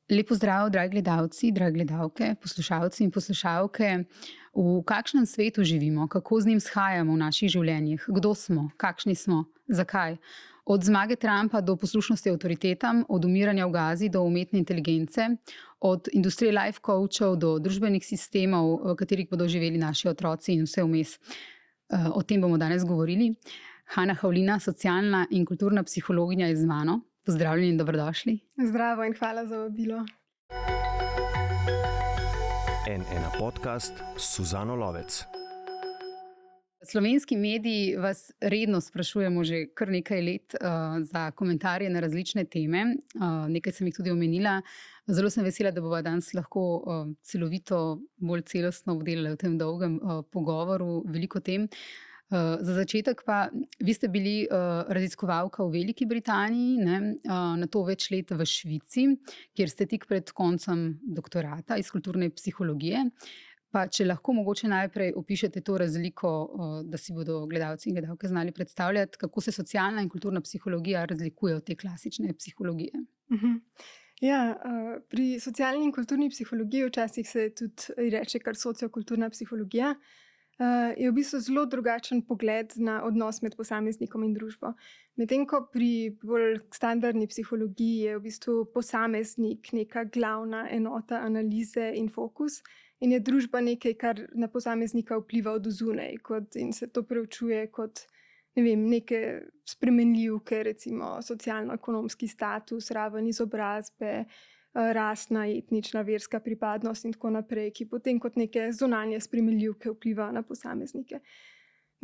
Lep pozdrav, dragi gledalci, drage gledalke, poslušalci in poslušalke. V kakšnem svetu živimo, kako z njim shajamo v naših življenjih, kdo smo, kakšni smo, zakaj? Od zmage Trumpa do poslušnosti avtoritetam, od umiranja v Gazi do umetne inteligence, od industrije life coachov do družbenih sistemov, v katerih bodo živeli naši otroci in vse vmes. O tem bomo danes govorili. Hana Havlina, socialna in kulturna psihologinja, je z mano. Pozdravljeni in dobrodošli. Zdravo in hvala za vabilo. Ena podcast s Suzano Lovec. Slovenski mediji vas redno sprašujemo že kar nekaj let za komentarje na različne teme. Nekaj sem jih tudi omenila. Zelo sem vesela, da bova danes lahko celovito, bolj celostno obdelali v tem dolgem pogovoru veliko tem. Za začetek pa, vi ste bili raziskovalka v Veliki Britaniji, nato več let v Švici, kjer ste tik pred koncem doktorata iz kulturne psihologije. Pa če lahko mogoče najprej opišete to razliko, da si bodo gledalci in gledalke znali predstavljati, kako se socialna in kulturna psihologija razlikuje od te klasične psihologije. Ja, pri socialni in kulturni psihologiji včasih se tudi reče kar sociokulturna psihologija. Je v bistvu zelo drugačen pogled na odnos med posameznikom in družbo. Medtem ko pri bolj standardni psihologiji je v bistvu posameznik neka glavna enota analize in fokus, in je družba nekaj, kar na posameznika vpliva od zunaj, in se to preučuje kot neke spremenljivke, recimo socialno-ekonomski status, raven izobrazbe, rasna, etnična, verska pripadnost in tako naprej, ki potem kot neke zunanje spremenljivke vplivajo na posameznike.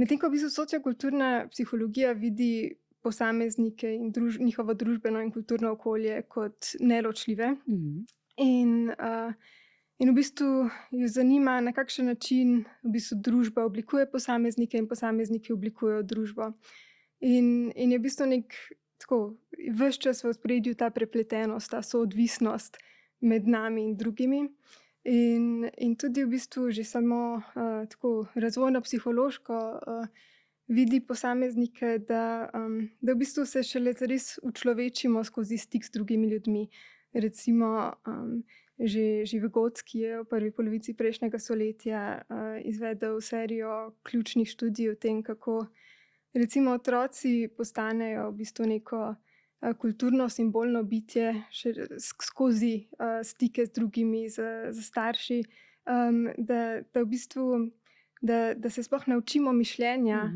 Medtem ko v bistvu sociokulturna psihologija vidi posameznike in njihovo družbeno in kulturno okolje kot neločljive. In v bistvu jo zanima, na kakšen način v bistvu družba oblikuje posameznike in posamezniki oblikujejo družbo. In je v bistvu ves čas v ospredju ta prepletenost, ta soodvisnost med nami in drugimi. In tudi v bistvu že samo razvojno-psihološko vidi posameznike, da v bistvu se šele zares učlovečimo skozi stik s drugimi ljudmi. Recimo že Vygotsky je v prvi polovici prejšnjega stoletja izvedel serijo ključnih študij o tem, kako recimo otroci postanejo v bistvu neko kulturno simbolno bitje skozi stike z drugimi, z starši, da v bistvu da se sploh naučimo mišljenja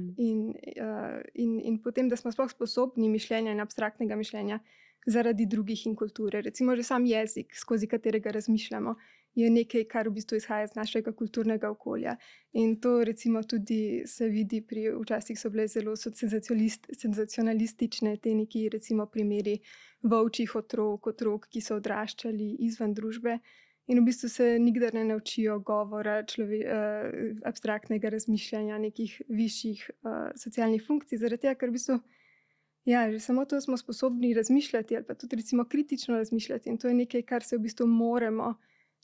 in potem, da smo sploh sposobni mišljenja in abstraktnega mišljenja zaradi drugih in kulture. Recimo že sam jezik, skozi katerega razmišljamo, je nekaj, kar v bistvu izhaja iz našega kulturnega okolja. In to recimo tudi se vidi včasih so bile zelo senzacionalistične te neki recimo primeri volčjih otrok, ki so odraščali izven družbe in v bistvu se nikdar ne naučijo govora, abstraktnega razmišljanja, nekih višjih socialnih funkcij, zaradi tega, ker v bistvu že samo to smo sposobni razmišljati ali pa tudi recimo kritično razmišljati in to je nekaj, kar se v bistvu moramo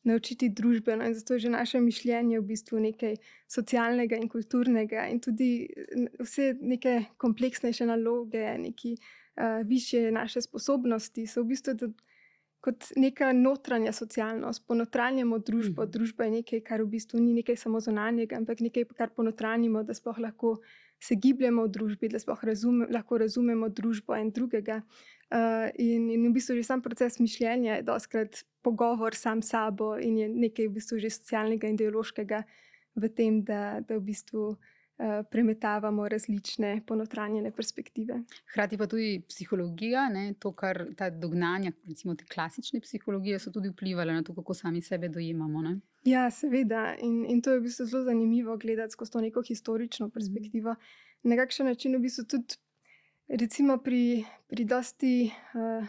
naučiti družbeno in zato je že naše mišljenje v bistvu nekaj socialnega in kulturnega in tudi vse neke kompleksnejše naloge, neki višje naše sposobnosti so v bistvu kot neka notranja socialnost, ponotranjamo družbo. Družba je nekaj, kar v bistvu ni nekaj samo zunanjega, ampak nekaj, kar ponotranjimo, da sploh lahko se gibljemo v družbi, da sploh lahko razumemo družbo in drugega. In v bistvu že sam proces mišljenja je dostikrat pogovor sam s sabo in je nekaj v bistvu že socialnega in ideološkega v tem, da v bistvu premetavamo različne ponotranjene perspektive. Hkrati pa tudi psihologija, to, kar ta dognanja, recimo te klasične psihologije, so tudi vplivale na to, kako sami sebe dojemamo. Ja, seveda. In to je v bistvu zelo zanimivo gledati skozi to neko historično perspektivo. Na kakšen način v bistvu tudi recimo pri dosti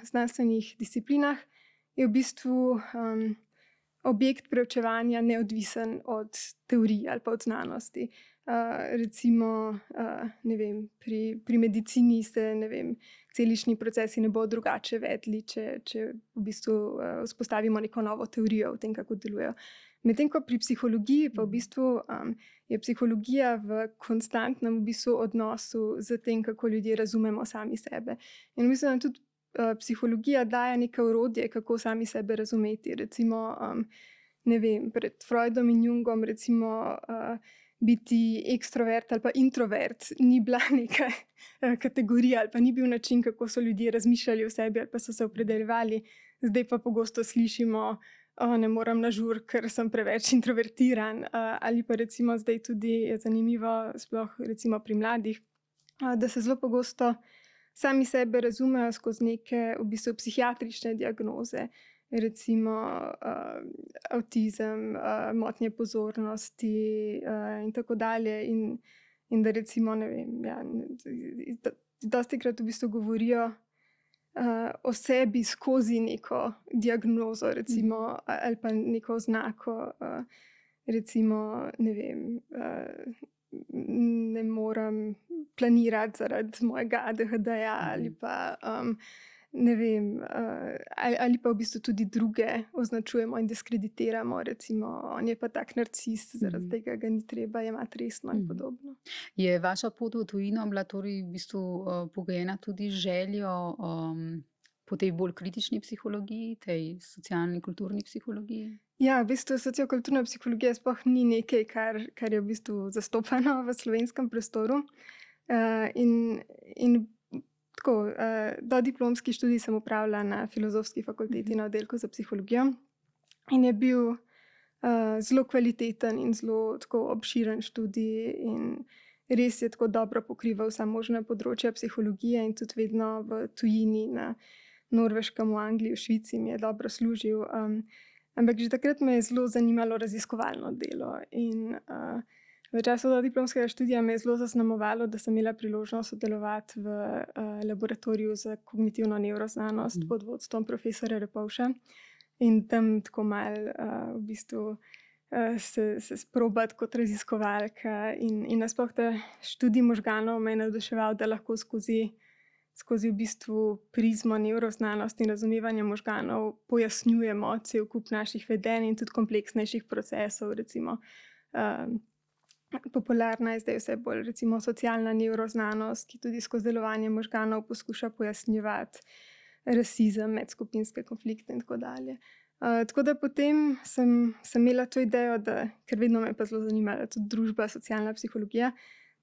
znanstvenih disciplinah je v bistvu objekt preučevanja neodvisen od teorij ali pa od znanosti. Recimo, pri medicini se, celični procesi ne bodo drugače vedli, če v bistvu vzpostavimo neko novo teorijo o tem, kako delujejo. Medtem ko pri psihologiji pa v bistvu je psihologija v konstantnem v bistvu odnosu z tem, kako ljudje razumemo sami sebe. In v bistvu nam tudi psihologija daje neke orodje, kako sami sebe razumeti. Recimo, ne vem, pred Freudom in Jungom, recimo, biti ekstrovert ali pa introvert ni bila neka kategorija ali pa ni bil način, kako so ljudje razmišljali o sebi ali pa so se opredeljevali. Zdaj pa pogosto slišimo, ne morem na žur, ker sem preveč introvertiran, ali pa recimo zdaj tudi je zanimivo, sploh recimo pri mladih, da se zelo pogosto sami sebe razumejo skozi neke v bistvu psihiatrične diagnoze, recimo avtizem, motnje pozornosti in tako dalje. In da recimo, ne vem, ja, dostikrat v bistvu govorijo o sebi skozi neko diagnozo, recimo, ali pa neko oznako, recimo, ne vem, ne morem planirati zaradi mojega ADHD-ja ali pa, ne vem, ali pa v bistvu tudi druge označujemo in diskreditiramo, recimo, on je pa tak narcis, zaradi tega ga ni treba jemati resno in podobno. Je vaša pot v tujino bila torej v bistvu pogojena tudi z željo po tej bolj kritični psihologiji, tej socialni, kulturni psihologiji? Ja, v bistvu sociokulturna psihologija sploh ni nekaj, kar je v bistvu zastopano v slovenskem prostoru. In tako, dodiplomski študij sem opravila na Filozofski fakulteti na oddelku za psihologijo in je bil zelo kvaliteten in zelo tako obširen študij in res je tako dobro pokrival vsa možna področja psihologije in tudi vedno v tujini, na Norveškem, v Angliji, v Švici mi je dobro služil. Ampak že takrat me je zelo zanimalo raziskovalno delo in v času dodiplomskega študija me je zelo zaznamovalo, da sem imela priložnost sodelovati v laboratoriju za kognitivno nevroznanost pod vodstvom profesorja Repovša in tam tako malo v bistvu se sprobati kot raziskovalka in nasploh ta študij možganov me je navduševal, da lahko skozi v bistvu prizmo nevroznanosti in razumevanja možganov pojasnjujemo cel kup naših vedenj in tudi kompleksnejših procesov, recimo. Popularna je zdaj vse bolj recimo socialna nevroznanost, ki tudi skozi delovanje možganov poskuša pojasnjevati rasizem, medskupinske konflikte in tako dalje. Tako da potem sem imela to idejo, ker vedno me je pa zelo zanimala tudi družba, socialna psihologija,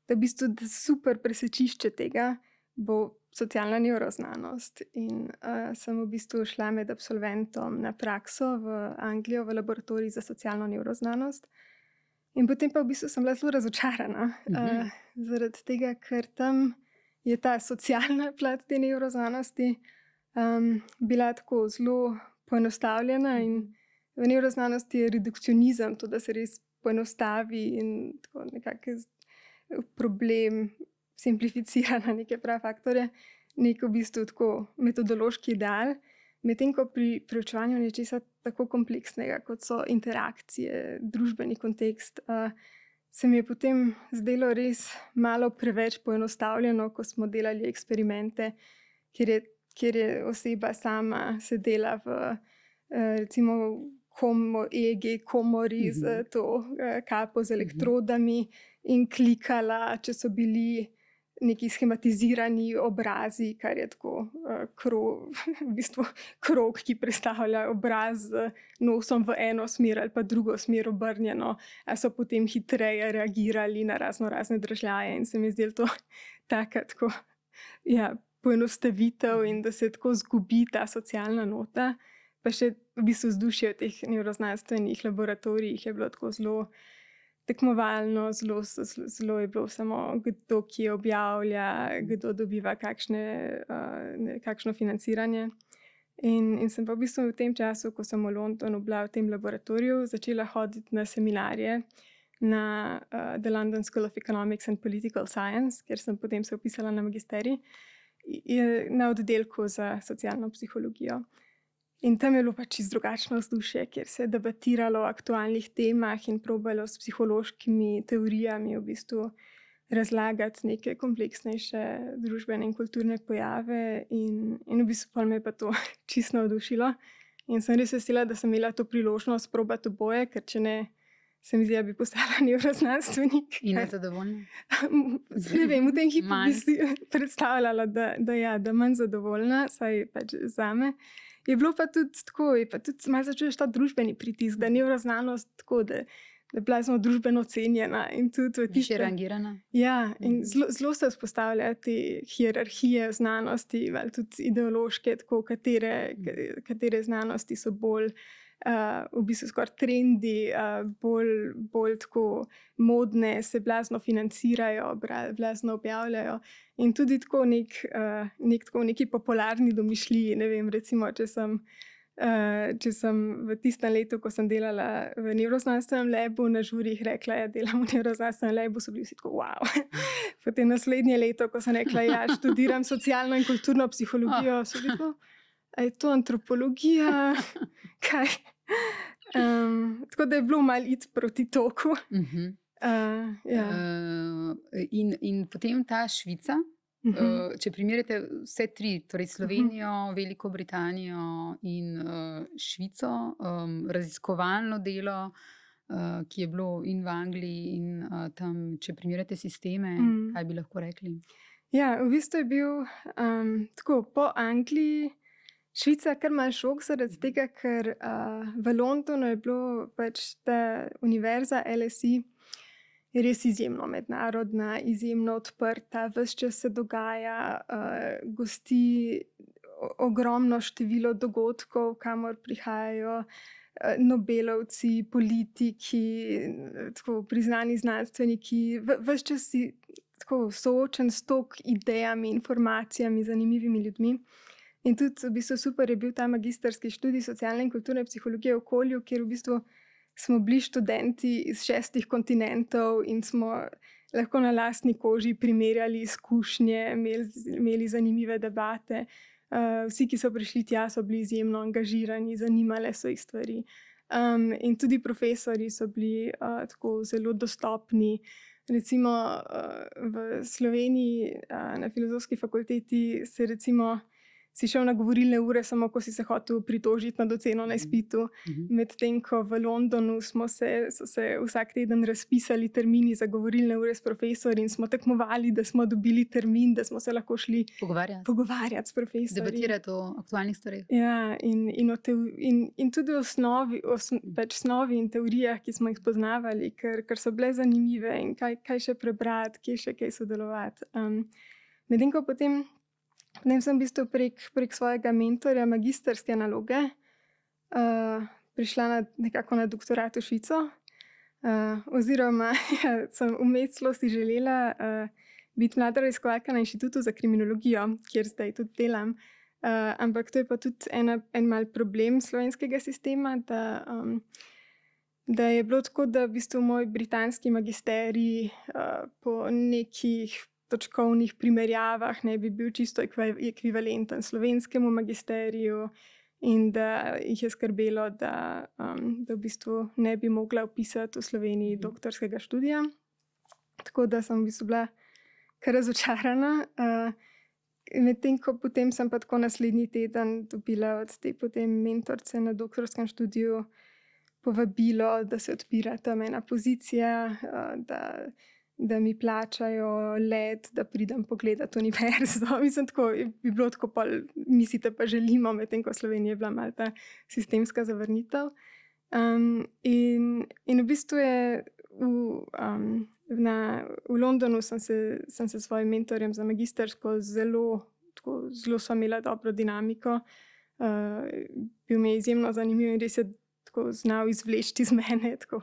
da v bistvu da super presečišče tega bo socialna nevroznanost. In sem v bistvu šla med absolventom na prakso v Anglijo, v laboratorij za socialno nevroznanost. In potem pa v bistvu sem bila zelo razočarana, zaradi tega, ker tam je ta socialna plat te nevroznanosti bila tako zelo poenostavljena in v nevroznanosti je redukcionizem, to, da se res poenostavi in tako nekako problem simplificira na neke prave faktorje, nek v bistvu tako metodološki ideal, medtem ko pri preučevanju nečesa tako kompleksnega, kot so interakcije, družbeni kontekst, se mi je potem zdelo res malo preveč poenostavljeno, ko smo delali eksperimente, kjer je oseba sama sedela v recimo komori z to kapo z elektrodami in klikala, če so bili neki schematizirani obrazi, kar je tako v bistvu krog, ki predstavlja obraz z nosom v eno smer ali pa drugo smer obrnjeno, a so potem hitreje reagirali na razne dražljaje in se mi je zdelo to tako, ja, poenostavitev in da se tako zgubi ta socialna nota. Pa še v bistvu vzdušje v teh nevroznanstvenih laboratorijih je bilo tako zelo tekmovalno, zelo je bilo samo kdo kje objavlja, kdo dobiva kakšno financiranje. In sem pa v bistvu v tem času, ko sem v Londonu bila v tem laboratoriju, začela hoditi na seminarje na The London School of Economics and Political Science, kjer sem potem se vpisala na magisterij, na oddelku za socialno psihologijo. In tam je bilo pač čisto drugačno vzdušje, kjer se je debatiralo o aktualnih temah in probalo s psihološkimi teorijami v bistvu razlagati neke kompleksnejše družbene in kulturne pojave in v bistvu pa me je pa to čisto navdušilo. In sem res vesela, da sem imela to priložnost probati oboje, ker če ne se mi zdi, da bi postala nevroznanstvenik. In je zadovoljna? Ne vem, v tem hipu bi Manj. si predstavljala, da manj zadovoljna, saj pač zame. Je bilo pa tudi tako, je pa tudi malo začuješ ta družbeni pritisk, da je nevroznanost tako, da je bila zelo družbeno cenjena in tudi v Še tiste. rangirana? Ja, in zelo se vzpostavljajo te hierarhije v znanosti, ali tudi ideološke, tako, katere znanosti so bolj v bistvu skoraj trendi, bolj tako modne, se blazno financirajo, blazno objavljajo. In tudi tako neki popularni domišljiji. Ne vem, recimo, če sem v tistem letu, ko sem delala v nevroznanstvenem labu, na žurih rekla, da delam v nevroznanstvenem labu, so bili vsi tako, wow. Potem naslednje leto, ko sem rekla, ja, študiram socialno in kulturno psihologijo, so bili tako, a je to antropologija, kaj? Tako da je bilo malo iti proti toku. Ja. In potem ta Švica, če primerjate vse tri, torej Slovenijo, Veliko Britanijo in Švico, raziskovalno delo, ki je bilo in v Angliji in tam, če primerjate sisteme, kaj bi lahko rekli? Ja, v bistvu je bil tako po Angliji Švica kar malo šok zaradi tega, ker v Londonu je bilo pač ta univerza LSE res izjemno mednarodna, izjemno odprta, ves čas se dogaja, gosti ogromno število dogodkov, kamor prihajajo Nobelovci, politiki, tako priznani znanstveniki, ves čas si tako soočen s toliko idejami, informacijami, zanimivimi ljudmi. In tudi v bistvu super je bil ta magistrski študij socialne in kulturne psihologije v okolju, kjer v bistvu smo bili študenti iz 6 kontinentov in smo lahko na lastni koži primerjali izkušnje, imeli zanimive debate. Vsi, ki so prišli tja, so bili izjemno angažirani, zanimale so jih stvari. In tudi profesorji so bili tako zelo dostopni. Recimo v Sloveniji na Filozofski fakulteti si šel na govorilne ure, samo ko si se hotel pritožiti nad oceno na izpitu. Medtem ko v Londonu so se vsak teden razpisali termini za govorilne ure s profesorji in smo tekmovali, da smo dobili termin, da smo se lahko šli pogovarjati s profesorji. Debatirati o aktualnih stvareh. Ja, in tudi o snovi in teorijah, ki smo jih spoznavali, ker so bile zanimive in kaj še prebrati, kje še kaj sodelovati. Medtem ko potem sem v bistvu prek svojega mentorja magistrske naloge prišla nekako na doktorat v Švico. Oziroma sem vmes si želela biti mlada raziskovalka na Inštitutu za kriminologijo, kjer zdaj tudi delam. Ampak to je pa tudi en mal problem slovenskega sistema, da je bilo tako, da v bistvu moj britanski magisterij po nekih točkovnih primerjavah ne bi bil čisto ekvivalenten slovenskemu magisteriju in da jih je skrbelo, da v bistvu ne bi mogla vpisati v Sloveniji doktorskega študija. Tako da sem v bistvu bila kar razočarana. Medtem ko potem sem pa tako naslednji teden dobila od te potem mentorce na doktorskem študiju povabilo, da se odpira tam ena pozicija, da mi plačajo let, da pridem pogledati univerzo. Mislim, tako bi bilo tako, mislite pa želimo, medtem ko Slovenija je bila malo ta sistemska zavrnitev. In v bistvu je v Londonu sem se s svojim mentorjem za magistersko zelo sva imela dobro dinamiko. Bil mi je izjemno zanimiv in res je tako znal izvleči iz mene tako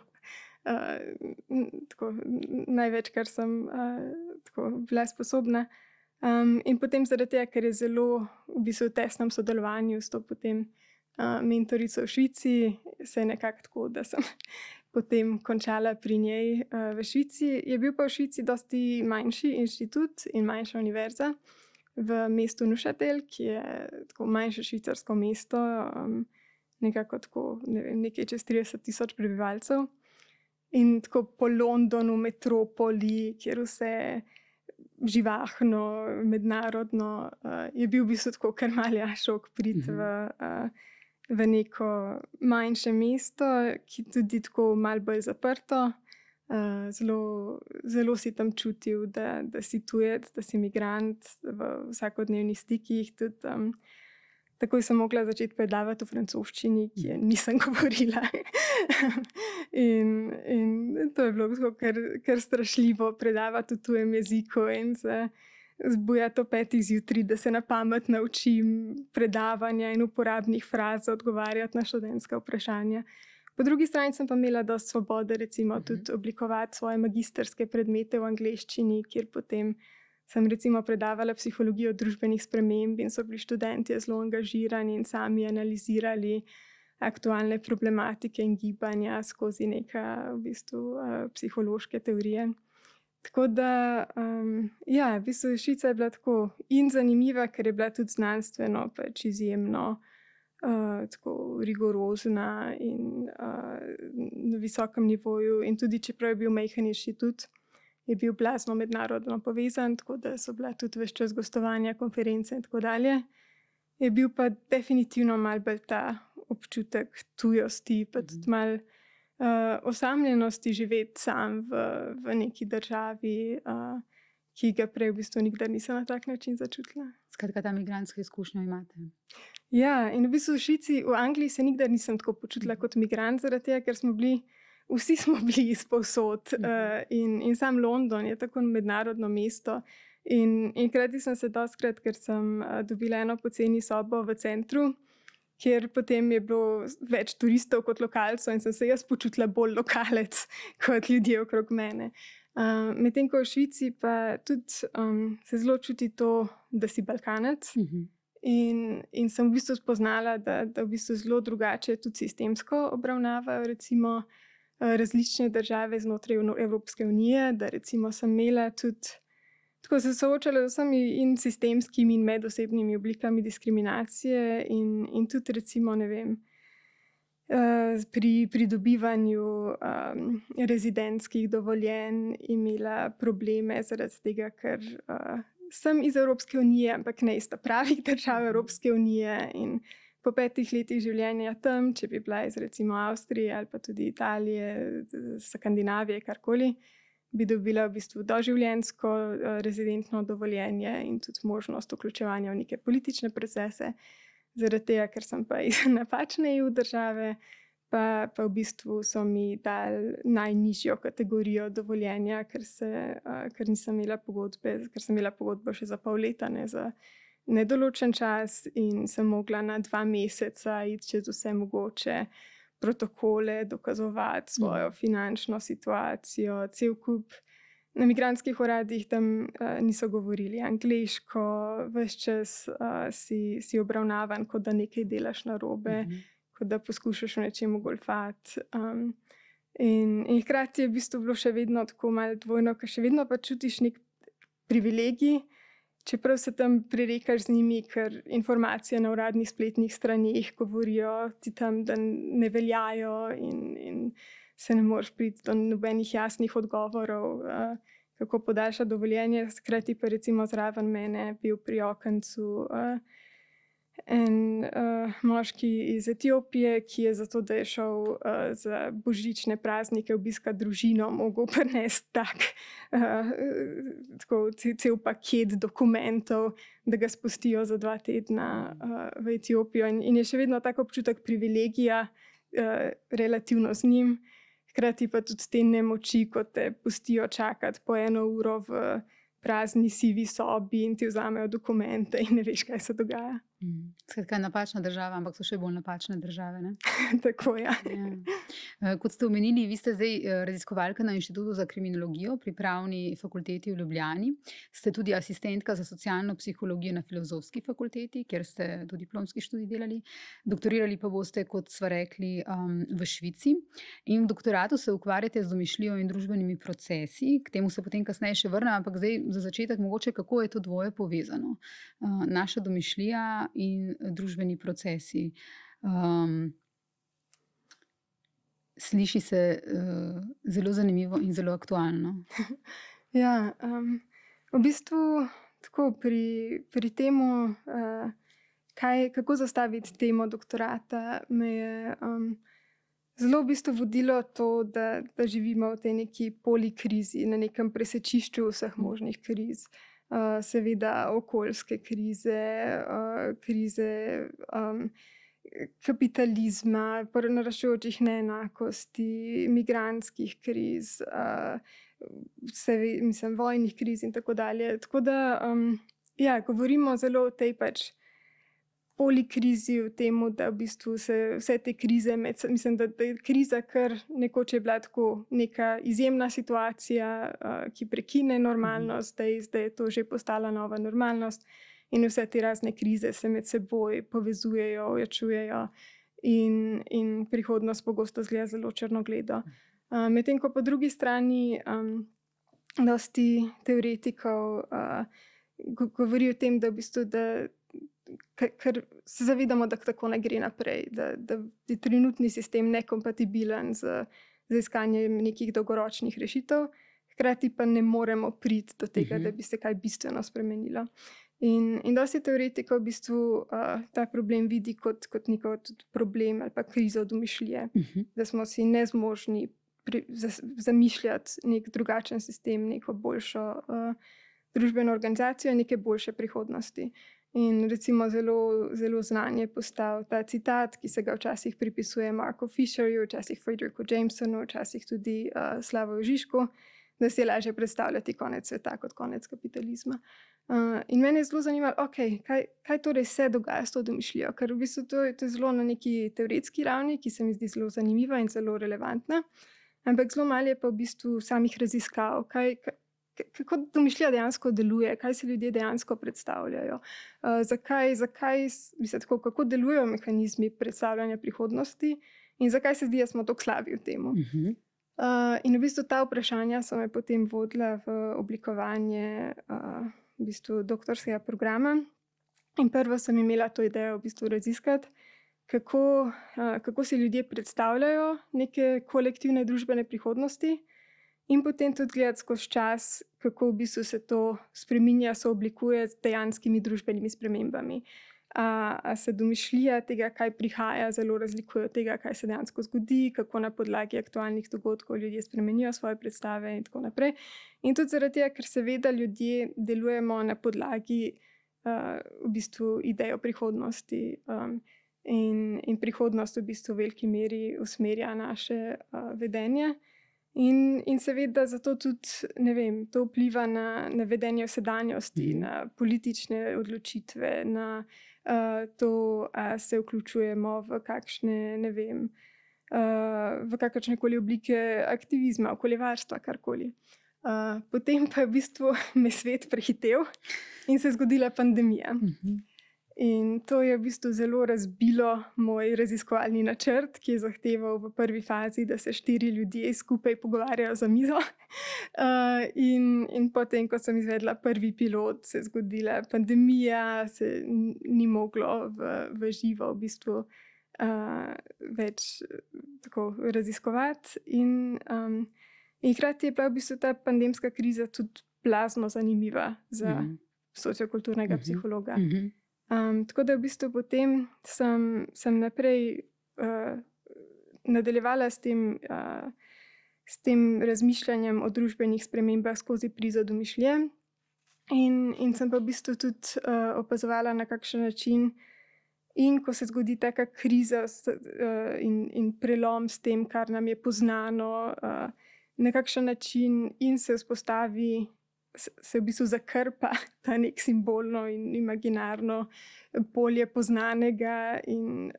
največ, kar sem tako bila sposobna. In potem zaradi tega, ker je zelo v bistvu v tesnem sodelovanju s to potem mentorico v Švici, se je nekako tako, da sem potem končala pri njej v Švici. Je bil pa v Švici dosti manjši inštitut in manjša univerza v mestu Neuchâtel, ki je tako manjše švicarsko mesto, nekako tako, ne vem, nekaj čez 30,000 prebivalcev. In tako po Londonu, metropoli, kjer vse živahno, mednarodno, je bil v bistvu tako kar malja šok priti v neko manjše mesto, ki tudi tako malo bolj zaprto. Zelo si tam čutil, da si tujec, da si migrant v vsakodnevnih stikih. Tudi, takoj sem mogla začeti predavati v francoščini, ki je nisem govorila. in to je bilo kar strašljivo predavati v tujem jeziku in se zbujati ob 5 zjutraj, da se na pamet naučim predavanja in uporabnih fraz, odgovarjati na študentska vprašanja. Po drugi strani sem pa imela dosti svobode, recimo tudi oblikovati svoje magistrske predmete v angleščini, kjer potem sem recimo predavala psihologijo družbenih sprememb in so bili študentje zelo angažirani in sami analizirali aktualne problematike in gibanja skozi neke v bistvu psihološke teorije. Tako da, ja, v bistvu Švica je bila tako in zanimiva, ker je bila tudi znanstveno pač izjemno tako rigorozna in na visokem nivoju. In tudi čeprav je bil majhen inštitut, je bil blazno mednarodno povezan, tako da so bila tudi ves čas gostovanja, konference in tako dalje. Je bil pa definitivno malo bolj ta občutek tujosti, pa tudi malo osamljenosti živeti sam v neki državi, ki ga prej v bistvu nikdar nisem na tak način začutila. Skratka, ta migrantska izkušnja imate. Ja, in v bistvu v Švici, v Angliji se nikdar nisem tako počutila kot migrant, zaradi tega, ker vsi smo bili izpovsod. In sam London je tako mednarodno mesto. In hkrati sem se dostikrat, ker sem dobila eno poceni sobo v centru, kjer potem je bilo več turistov kot lokalcev in sem se jaz počutila bolj lokalec kot ljudje okrog mene. Medtem ko v Švici pa tudi se zelo čuti to, da si Balkanec. In sem v bistvu spoznala, da v bistvu zelo drugače tudi sistemsko obravnavajo recimo različne države znotraj Evropske unije, da recimo sem imela tudi, tako se soočala z vsemi in sistemskimi in medosebnimi oblikami diskriminacije in tudi recimo, ne vem, pri pridobivanju rezidentskih dovoljenj imela probleme zaradi tega, ker sem iz Evropske unije, ampak ne iz pravih držav Evropske unije. In po 5 letih življenja tam, če bi bila iz recimo Avstrije ali pa tudi Italije, Skandinavije, karkoli, bi dobila v bistvu doživljenjsko rezidentno dovoljenje in tudi možnost vključevanja v neke politične procese. Zaradi tega, ker sem pa iz napačne EU države, pa v bistvu so mi dali najnižjo kategorijo dovoljenja, ker nisem imela pogodbe, ker sem imela pogodbo še za pol leta, ne za nedoločen čas, in sem mogla na 2 meseca iti čez vse mogoče protokole, dokazovati svojo finančno situacijo, cel kup. Na migrantskih uradih tam niso govorili angleško, ves čas si obravnavan, kot da nekaj delaš narobe, kot da poskušaš v nečemu goljufati. In hkrati je v bistvu bilo še vedno tako malo dvojno, ker še vedno pa čutiš nek privilegij, čeprav se tam prerekaš z njimi, ker informacije na uradnih spletnih straneh govorijo ti tam, da ne veljajo in se ne moreš priti do nobenih jasnih odgovorov, kako podaljšati dovoljenje. Hkrati pa recimo zraven mene bil pri okencu en moški iz Etiopije, ki je zato, da je šel za božične praznike obiskati družino, mogel prinesti cel paket dokumentov, da ga spustijo za 2 tedna v Etiopijo. In je še vedno tak občutek privilegija relativno z njim. Hkrati pa tudi te nemoči, ko te pustijo čakati po 1 uro v prazni sivi sobi in ti vzamejo dokumente in ne veš, kaj se dogaja. Skratka, napačna država, ampak so še bolj napačne države, ne? Tako, ja. Kot ste omenili, vi ste zdaj raziskovalka na Inštitutu za kriminologijo pri Pravni fakulteti v Ljubljani. Ste tudi asistentka za socialno psihologijo na Filozofski fakulteti, kjer ste tudi diplomski študij delali. Doktorirali pa boste, kot sva rekli, v Švici. In v doktoratu se ukvarjate z domišljijo in družbenimi procesi. K temu se potem kasneje še vrnem, ampak zdaj za začetek mogoče, kako je to dvoje povezano. Naša domišljija in družbeni procesi. Sliši se zelo zanimivo in zelo aktualno. Ja, v bistvu tako pri temu, kako zastaviti temo doktorata, me je zelo v bistvu vodilo to, da živimo v tej neki polikrizi, na nekem presečišču vseh možnih kriz. Seveda okoljske krize, krize kapitalizma, naraščajočih neenakosti, migrantskih kriz, vojnih kriz in tako dalje. Tako da govorimo zelo o tej pač polikrizi, v tem, da v bistvu se vse te krize, mislim, da je kriza kar nekoč je bila tako neka izjemna situacija, ki prekine normalnost, zdaj je to že postala nova normalnost in vse te razne krize se med seboj povezujejo, ojačujejo in prihodnost pogosto izgleda zelo črnogledo. Medtem ko po drugi strani dosti teoretikov govori o tem, da v bistvu ker se zavedamo, da tako ne gre naprej, da je trenutni sistem nekompatibilen z iskanjem nekih dolgoročnih rešitev, hkrati pa ne moremo priti do tega, da bi se kaj bistveno spremenilo. In dosti teoretikov v bistvu ta problem vidi kot neko problem ali pa krizo domišljije, da smo si nezmožni zamišljati nek drugačen sistem, neko boljšo družbeno organizacijo, neke boljše prihodnosti. In recimo zelo znan je postal ta citat, ki se ga včasih pripisuje Marku Fisherju, včasih Frederiku Jamesonu, včasih tudi Slavoju Žižku, da si je lažje predstavljati konec sveta kot konec kapitalizma. In mene je zelo zanimalo, kaj torej se dogaja s to domišljijo, ker v bistvu to je zelo na neki teoretski ravni, ki se mi zdi zelo zanimiva in zelo relevantna, ampak zelo malo je pa v bistvu samih raziskav, kako domišljija dejansko deluje, kaj si ljudje dejansko predstavljajo, kako delujejo mehanizmi predstavljanja prihodnosti in zakaj se zdi, da smo tako slabi v tem. In v bistvu ta vprašanja so me potem vodila v oblikovanje v bistvu doktorskega programa. In prvo sem imela to idejo v bistvu raziskati, kako si ljudje predstavljajo neke kolektivne družbene prihodnosti, in potem tudi gledati skozi čas, kako v bistvu se to spreminja, sooblikuje z dejanskimi družbenimi spremembami. A se domišljija tega, kaj prihaja, zelo razlikuje od tega, kaj se dejansko zgodi, kako na podlagi aktualnih dogodkov ljudje spremenijo svoje predstave in tako naprej. In tudi zaradi tega, ker seveda ljudje delujemo na podlagi v bistvu idej o prihodnosti in prihodnost v bistvu v veliki meri usmerja naše vedenje. In seveda zato tudi, ne vem, to vpliva na vedenje v sedanjosti, na politične odločitve, na to, se vključujemo v kakšne, ne vem, v kakršnekoli oblike aktivizma, okoljevarstva, karkoli. Potem pa je v bistvu me svet prehitel in se je zgodila pandemija. In to je v bistvu zelo razbilo moj raziskovalni načrt, ki je zahteval v prvi fazi, da se 4 ljudje skupaj pogovarjajo za mizo. In potem, ko sem izvedla prvi pilot, se je zgodila pandemija, se ni moglo v živo v bistvu več tako raziskovati. In hkrati je bila v bistvu ta pandemska kriza tudi blazno zanimiva za sociokulturnega psihologa. Tako da v bistvu potem sem naprej nadaljevala s tem razmišljanjem o družbenih spremembah skozi prizo domišljije in sem pa v bistvu tudi opazovala, na kakšen način in ko se zgodi taka kriza in prelom s tem, kar nam je poznano, na kakšen način in se vzpostavi, se v bistvu zakrpa ta nek simbolno in imaginarno polje poznanega in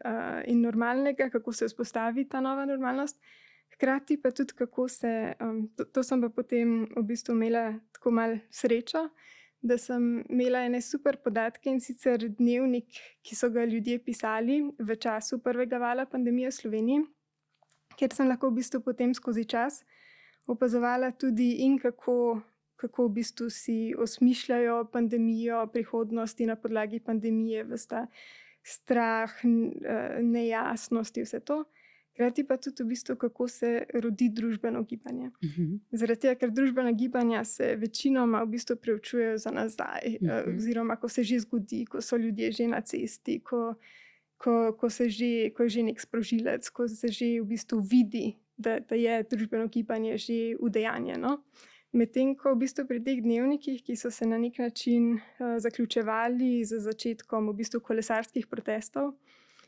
normalnega, kako se vzpostavi ta nova normalnost. Hkrati pa tudi, kako se, to sem pa potem v bistvu imela tako malo srečo, da sem imela ene super podatke in sicer dnevnik, ki so ga ljudje pisali v času prvega vala pandemije v Sloveniji, kjer sem lahko v bistvu potem skozi čas opazovala tudi in kako v bistvu si osmišljajo pandemijo, prihodnosti na podlagi pandemije, vsta strah, nejasnosti, vse to. Hkrati pa tudi v bistvu, kako se rodi družbeno gibanje. Mhm. Zaradi tega, ker družbena gibanja se večinoma v bistvu preučujejo za nazaj, oziroma ko se že zgodi, ko so ljudje že na cesti, ko je že nek sprožilec, ko se že v bistvu vidi, da je družbeno gibanje že udejanjeno. Medtem ko v bistvu pri teh dnevnikih, ki so se na nek način zaključevali z začetkom v bistvu kolesarskih protestov,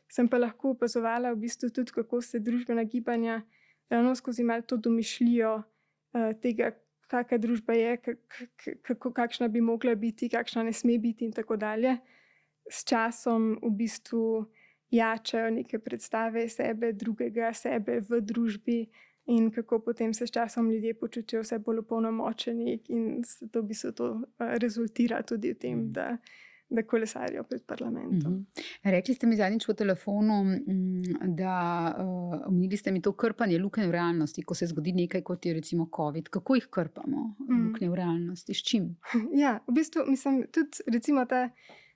sem pa lahko opazovala v bistvu tudi, kako se družbena gibanja ravno skozi malo to domišljijo tega, kakšna družba je, kakšna bi mogla biti, kakšna ne sme biti in tako dalje. S časom v bistvu jačajo neke predstave sebe, drugega sebe v družbi in kako potem se s časom ljudje počutijo vse bolj opolnomočeni in to v bistvu to rezultira tudi v tem, da kolesarijo pred parlamentom. Rekli ste mi zadnjič po telefonu, da omenili ste mi to krpanje luknje v realnosti, ko se zgodi nekaj, kot je recimo COVID. Kako jih krpamo, luknje v realnosti, s čim? Ja, v bistvu mislim tudi recimo ta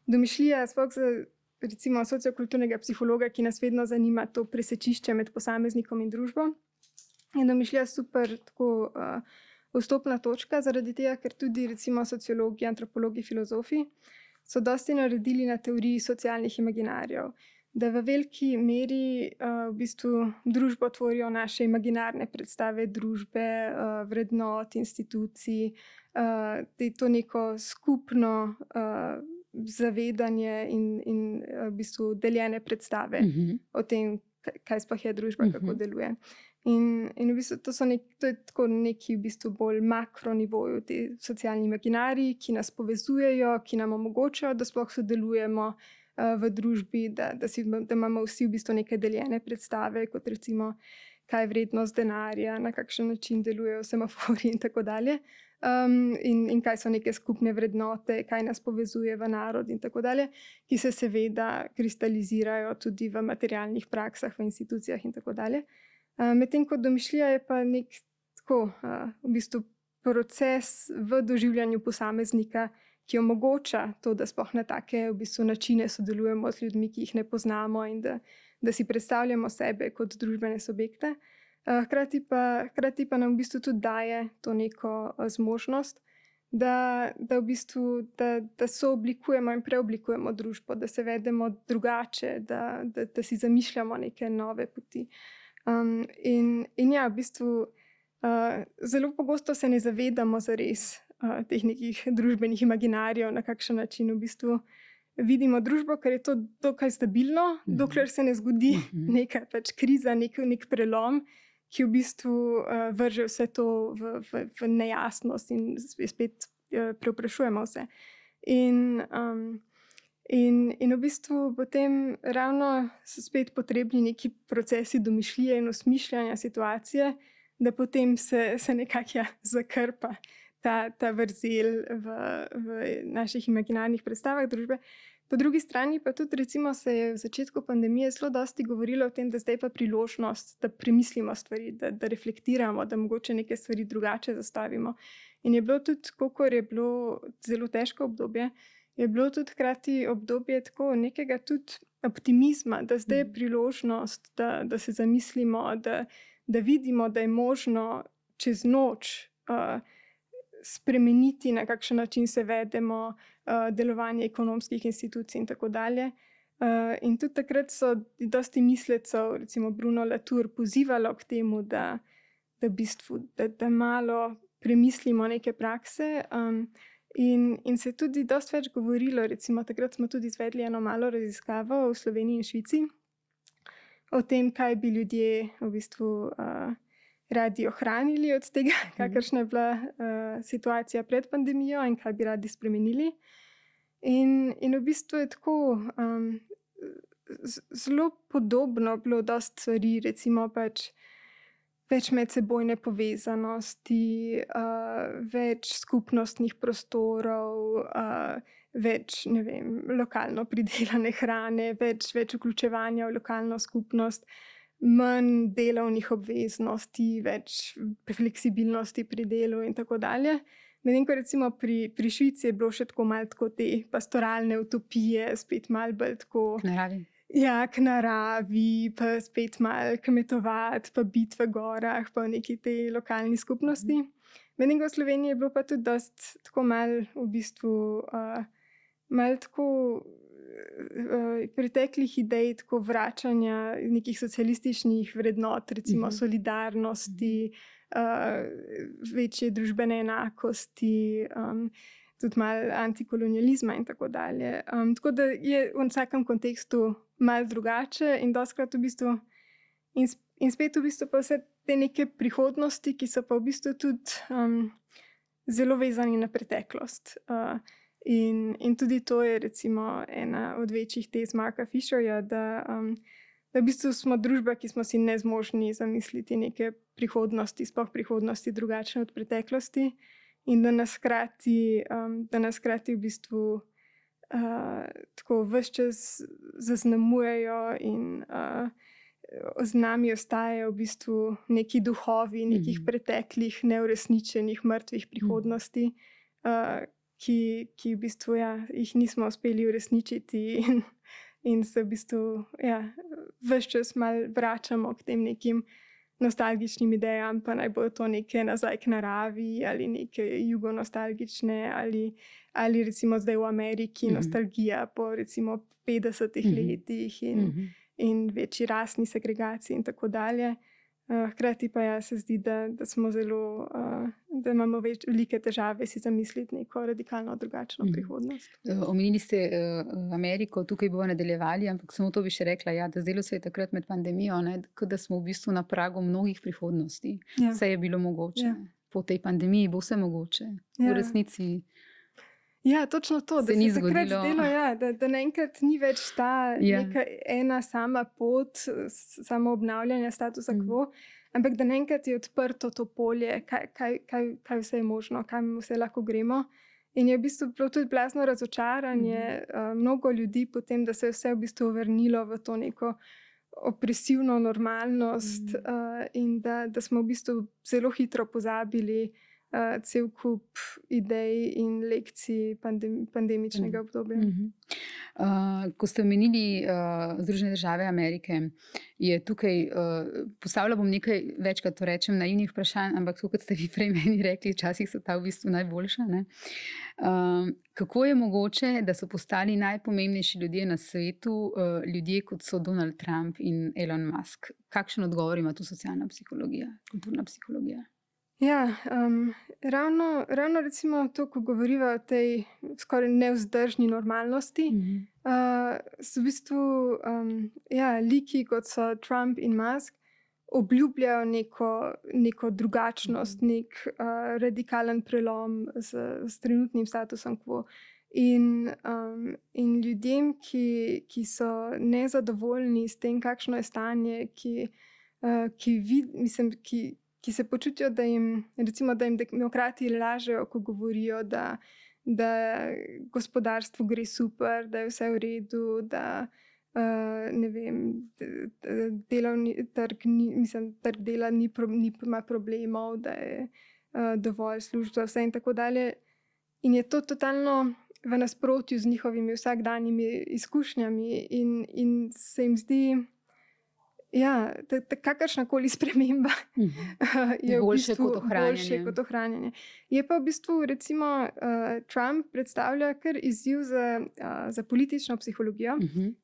domišljija sploh za recimo sociokulturnega psihologa, ki nas vedno zanima to presečišče med posameznikom in družbo. Je domišljija super tako vstopna točka, zaradi tega, ker tudi recimo sociologi, antropologi, filozofi so dosti naredili na teoriji socialnih imaginarjev, da v veliki meri v bistvu družbo tvorijo naše imaginarne predstave družbe, vrednot, institucij, to neko skupno zavedanje in v bistvu deljene predstave o tem, kaj sploh je družba, kako deluje. In v bistvu to je tako neki v bistvu bolj makro nivoju ti socialni imaginariji, ki nas povezujejo, ki nam omogočajo, da sploh sodelujemo v družbi, da imamo vsi v bistvu neke deljene predstave, kot recimo, kaj je vrednost denarja, na kakšen način delujejo semafori in tako dalje. In kaj so neke skupne vrednote, kaj nas povezuje v narod in tako dalje, ki se seveda kristalizirajo tudi v materialnih praksah, v institucijah in tako dalje. Medtem ko domišljija je pa nek tako v bistvu proces v doživljanju posameznika, ki omogoča to, da sploh na take v bistvu načine sodelujemo z ljudmi, ki jih ne poznamo in da si predstavljamo sebe kot družbene subjekte. Hkrati pa nam v bistvu tudi daje to neko zmožnost, da v bistvu da sooblikujemo in preoblikujemo družbo, da se vedemo drugače, da si zamišljamo neke nove poti. In ja, v bistvu zelo pogosto se ne zavedamo zares teh nekih družbenih imaginarjev, na kakšen način v bistvu vidimo družbo, ker je to dokaj stabilno, dokler se ne zgodi neka pač kriza, nek prelom, ki v bistvu vrže vse to v nejasnost in spet preoprašujemo vse. In v bistvu potem ravno so spet potrebni neki procesi domišljije in osmišljanja situacije, da potem se nekako zakrpa ta vrzel v naših imaginarnih predstavah družbe. Po drugi strani pa tudi recimo se je v začetku pandemije zelo dosti govorilo o tem, da zdaj pa priložnost, da premislimo stvari, da reflektiramo, da mogoče neke stvari drugače zastavimo. In je bilo tudi, kolikor je bilo zelo težko obdobje, je bilo tudi hkrati obdobje tako nekega tudi optimizma, da zdaj je priložnost, da se zamislimo, da vidimo, da je možno čez noč spremeniti, na kakšen način se vedemo, delovanje ekonomskih institucij in tako dalje. In tudi takrat so dosti mislecev, recimo Bruno Latour, pozivalo k temu, da v bistvu, da malo premislimo neke prakse. In se je tudi dosti več govorilo, recimo takrat smo tudi izvedli eno malo raziskavo v Sloveniji in Švici o tem, kaj bi ljudje v bistvu radi ohranili od tega, kakršna je bila situacija pred pandemijo in kaj bi radi spremenili. In v bistvu je tako zelo podobno bilo dosti stvari, recimo pač več medsebojne povezanosti, več skupnostnih prostorov, več, ne vem, lokalno pridelane hrane, več vključevanja v lokalno skupnost, manj delovnih obveznosti, več fleksibilnosti pri delu in tako dalje. Medtem ko recimo pri Švici je bilo še tako malo tako te pastoralne utopije, spet malo bolj tako... Naravi. Ja, k naravi, pa spet malo kmetovati, pa biti v gorah, pa v neki tej lokalni skupnosti. Medtem ko v Sloveniji je bilo pa tudi dosti tako malo v bistvu malo tako preteklih idej, tako vračanja nekih socialističnih vrednot, recimo solidarnosti, večje družbene enakosti, tudi malo antikolonializma in tako dalje. Tako da je v vsakem kontekstu malo drugače in dostikrat v bistvu in spet v bistvu pa vse te neke prihodnosti, ki so pa v bistvu tudi zelo vezani na preteklost. In tudi to je recimo ena od večjih tez Marka Fisherja, da v bistvu smo družba, ki smo si nezmožni zamisliti neke prihodnosti, sploh prihodnosti drugačne od preteklosti, in da nas hkrati v bistvu tako ves čas zaznamujejo in z nami ostajajo v bistvu neki duhovi nekih preteklih, neuresničenih, mrtvih prihodnosti, ki v bistvu jih nismo uspeli uresničiti in se v bistvu ves čas malo vračamo k tem nekim nostalgičnim idejam, pa naj bo to neke nazaj k naravi ali neke jugonostalgične ali recimo zdaj v Ameriki nostalgija po recimo 50 letih in večji rasni segregaciji in tako dalje. Hkrati pa se zdi, da smo zelo, da imamo velike težave si zamisliti neko radikalno drugačno prihodnost. Omenili ste Ameriko, tukaj bomo nadaljevali, ampak samo to bi še rekla, da zdelo se je takrat med pandemijo, da smo v bistvu na pragu mnogih prihodnosti. Vse je bilo mogoče. Po tej pandemiji bo vse mogoče. V resnici ja, točno to, da se je takrat zdelo, da naenkrat ni več ta neka ena sama pot, samo obnavljanja statusa quo, ampak da naenkrat je odprto to polje, kaj vse je možno, kam vse lahko gremo. In je v bistvu bilo tudi blazno razočaranje mnogo ljudi potem, da se je vse v bistvu vrnilo v to neko opresivno normalnost in da smo v bistvu zelo hitro pozabili cel kup idej in lekcij pandemičnega obdobja. Ko ste omenili Združene države Amerike, je tukaj, postavila bom nekaj večkrat to rečem naivnih vprašanj, ampak kot ste vi prej meni rekli, včasih so ta v bistvu najboljša. Kako je mogoče, da so postali najpomembnejši ljudje na svetu, ljudje kot so Donald Trump in Elon Musk? Kakšen odgovor ima tu socialna psihologija, kulturna psihologija? Ja, ravno recimo to, ko govoriva o tej skoraj nevzdržni normalnosti, so v bistvu liki, kot so Trump in Musk, obljubljajo neko drugačnost, nek radikalen prelom s trenutnim statusom quo. In ljudem, ki so nezadovoljni s tem, kakšno je stanje, ki se počutijo, da jim demokrati lažejo, ko govorijo, da gospodarstvu gre super, da je vse v redu, da ne vem, delovni trg dela nima problemov, da je dovolj služb za vse in tako dalje. In je to totalno v nasprotju z njihovimi vsakdanjimi izkušnjami in se jim zdi, kakršnakoli sprememba je boljše v bistvu kot ohranjanje. Je pa v bistvu recimo Trump predstavlja kar izziv za politično psihologijo,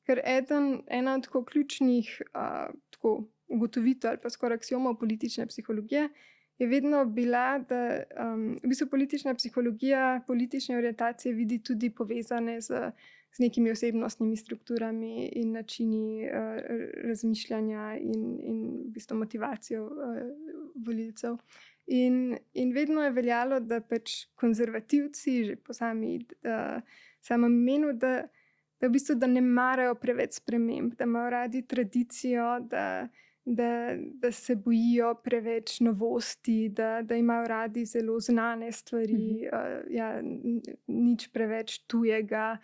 ker ena od ključnih ugotovitev ali pa skoraj aksiomov politične psihologije je vedno bila, da v bistvu politična psihologija, politične orientacije vidi tudi povezane z nekimi osebnostnimi strukturami in načini razmišljanja in v bistvu motivacijo volilcev. In vedno je veljalo, da pač konzervativci že po samem imenu, da v bistvu da ne marajo preveč sprememb, da imajo radi tradicijo, da se bojijo preveč novosti, da imajo radi zelo znane stvari, nič preveč tujega.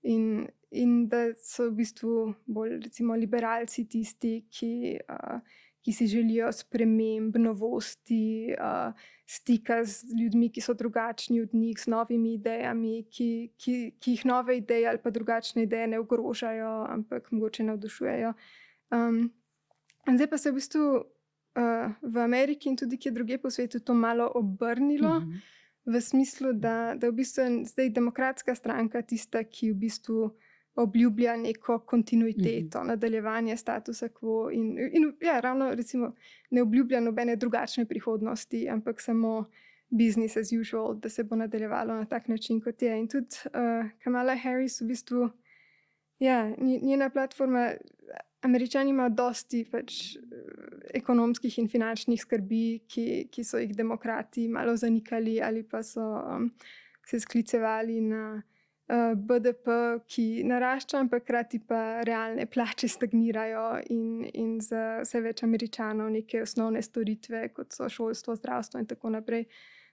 In da so v bistvu bolj recimo liberalci tisti, ki si želijo sprememb, novosti, stika z ljudmi, ki so drugačni od njih, z novimi idejami, ki jih nove ideje ali pa drugačne ideje ne ogrožajo, ampak mogoče navdušujejo. Zdaj pa se v bistvu v Ameriki in tudi kje drugje po svetu to malo obrnilo, v smislu, da v bistvu je zdaj demokratska stranka tista, ki v bistvu obljublja neko kontinuiteto, nadaljevanje statusa quo in ja, ravno recimo ne obljublja nobene drugačne prihodnosti, ampak samo business as usual, da se bo nadaljevalo na tak način, kot je. In tudi Kamala Harris v bistvu, ja, njena platforma, Američani imajo dosti pač ekonomskih in finančnih skrbi, ki so jih demokrati malo zanikali ali pa so se sklicevali na BDP, ki narašča, ampak hkrati pa realne plače stagnirajo in za vse več Američanov neke osnovne storitve, kot so šolstvo, zdravstvo in tako naprej,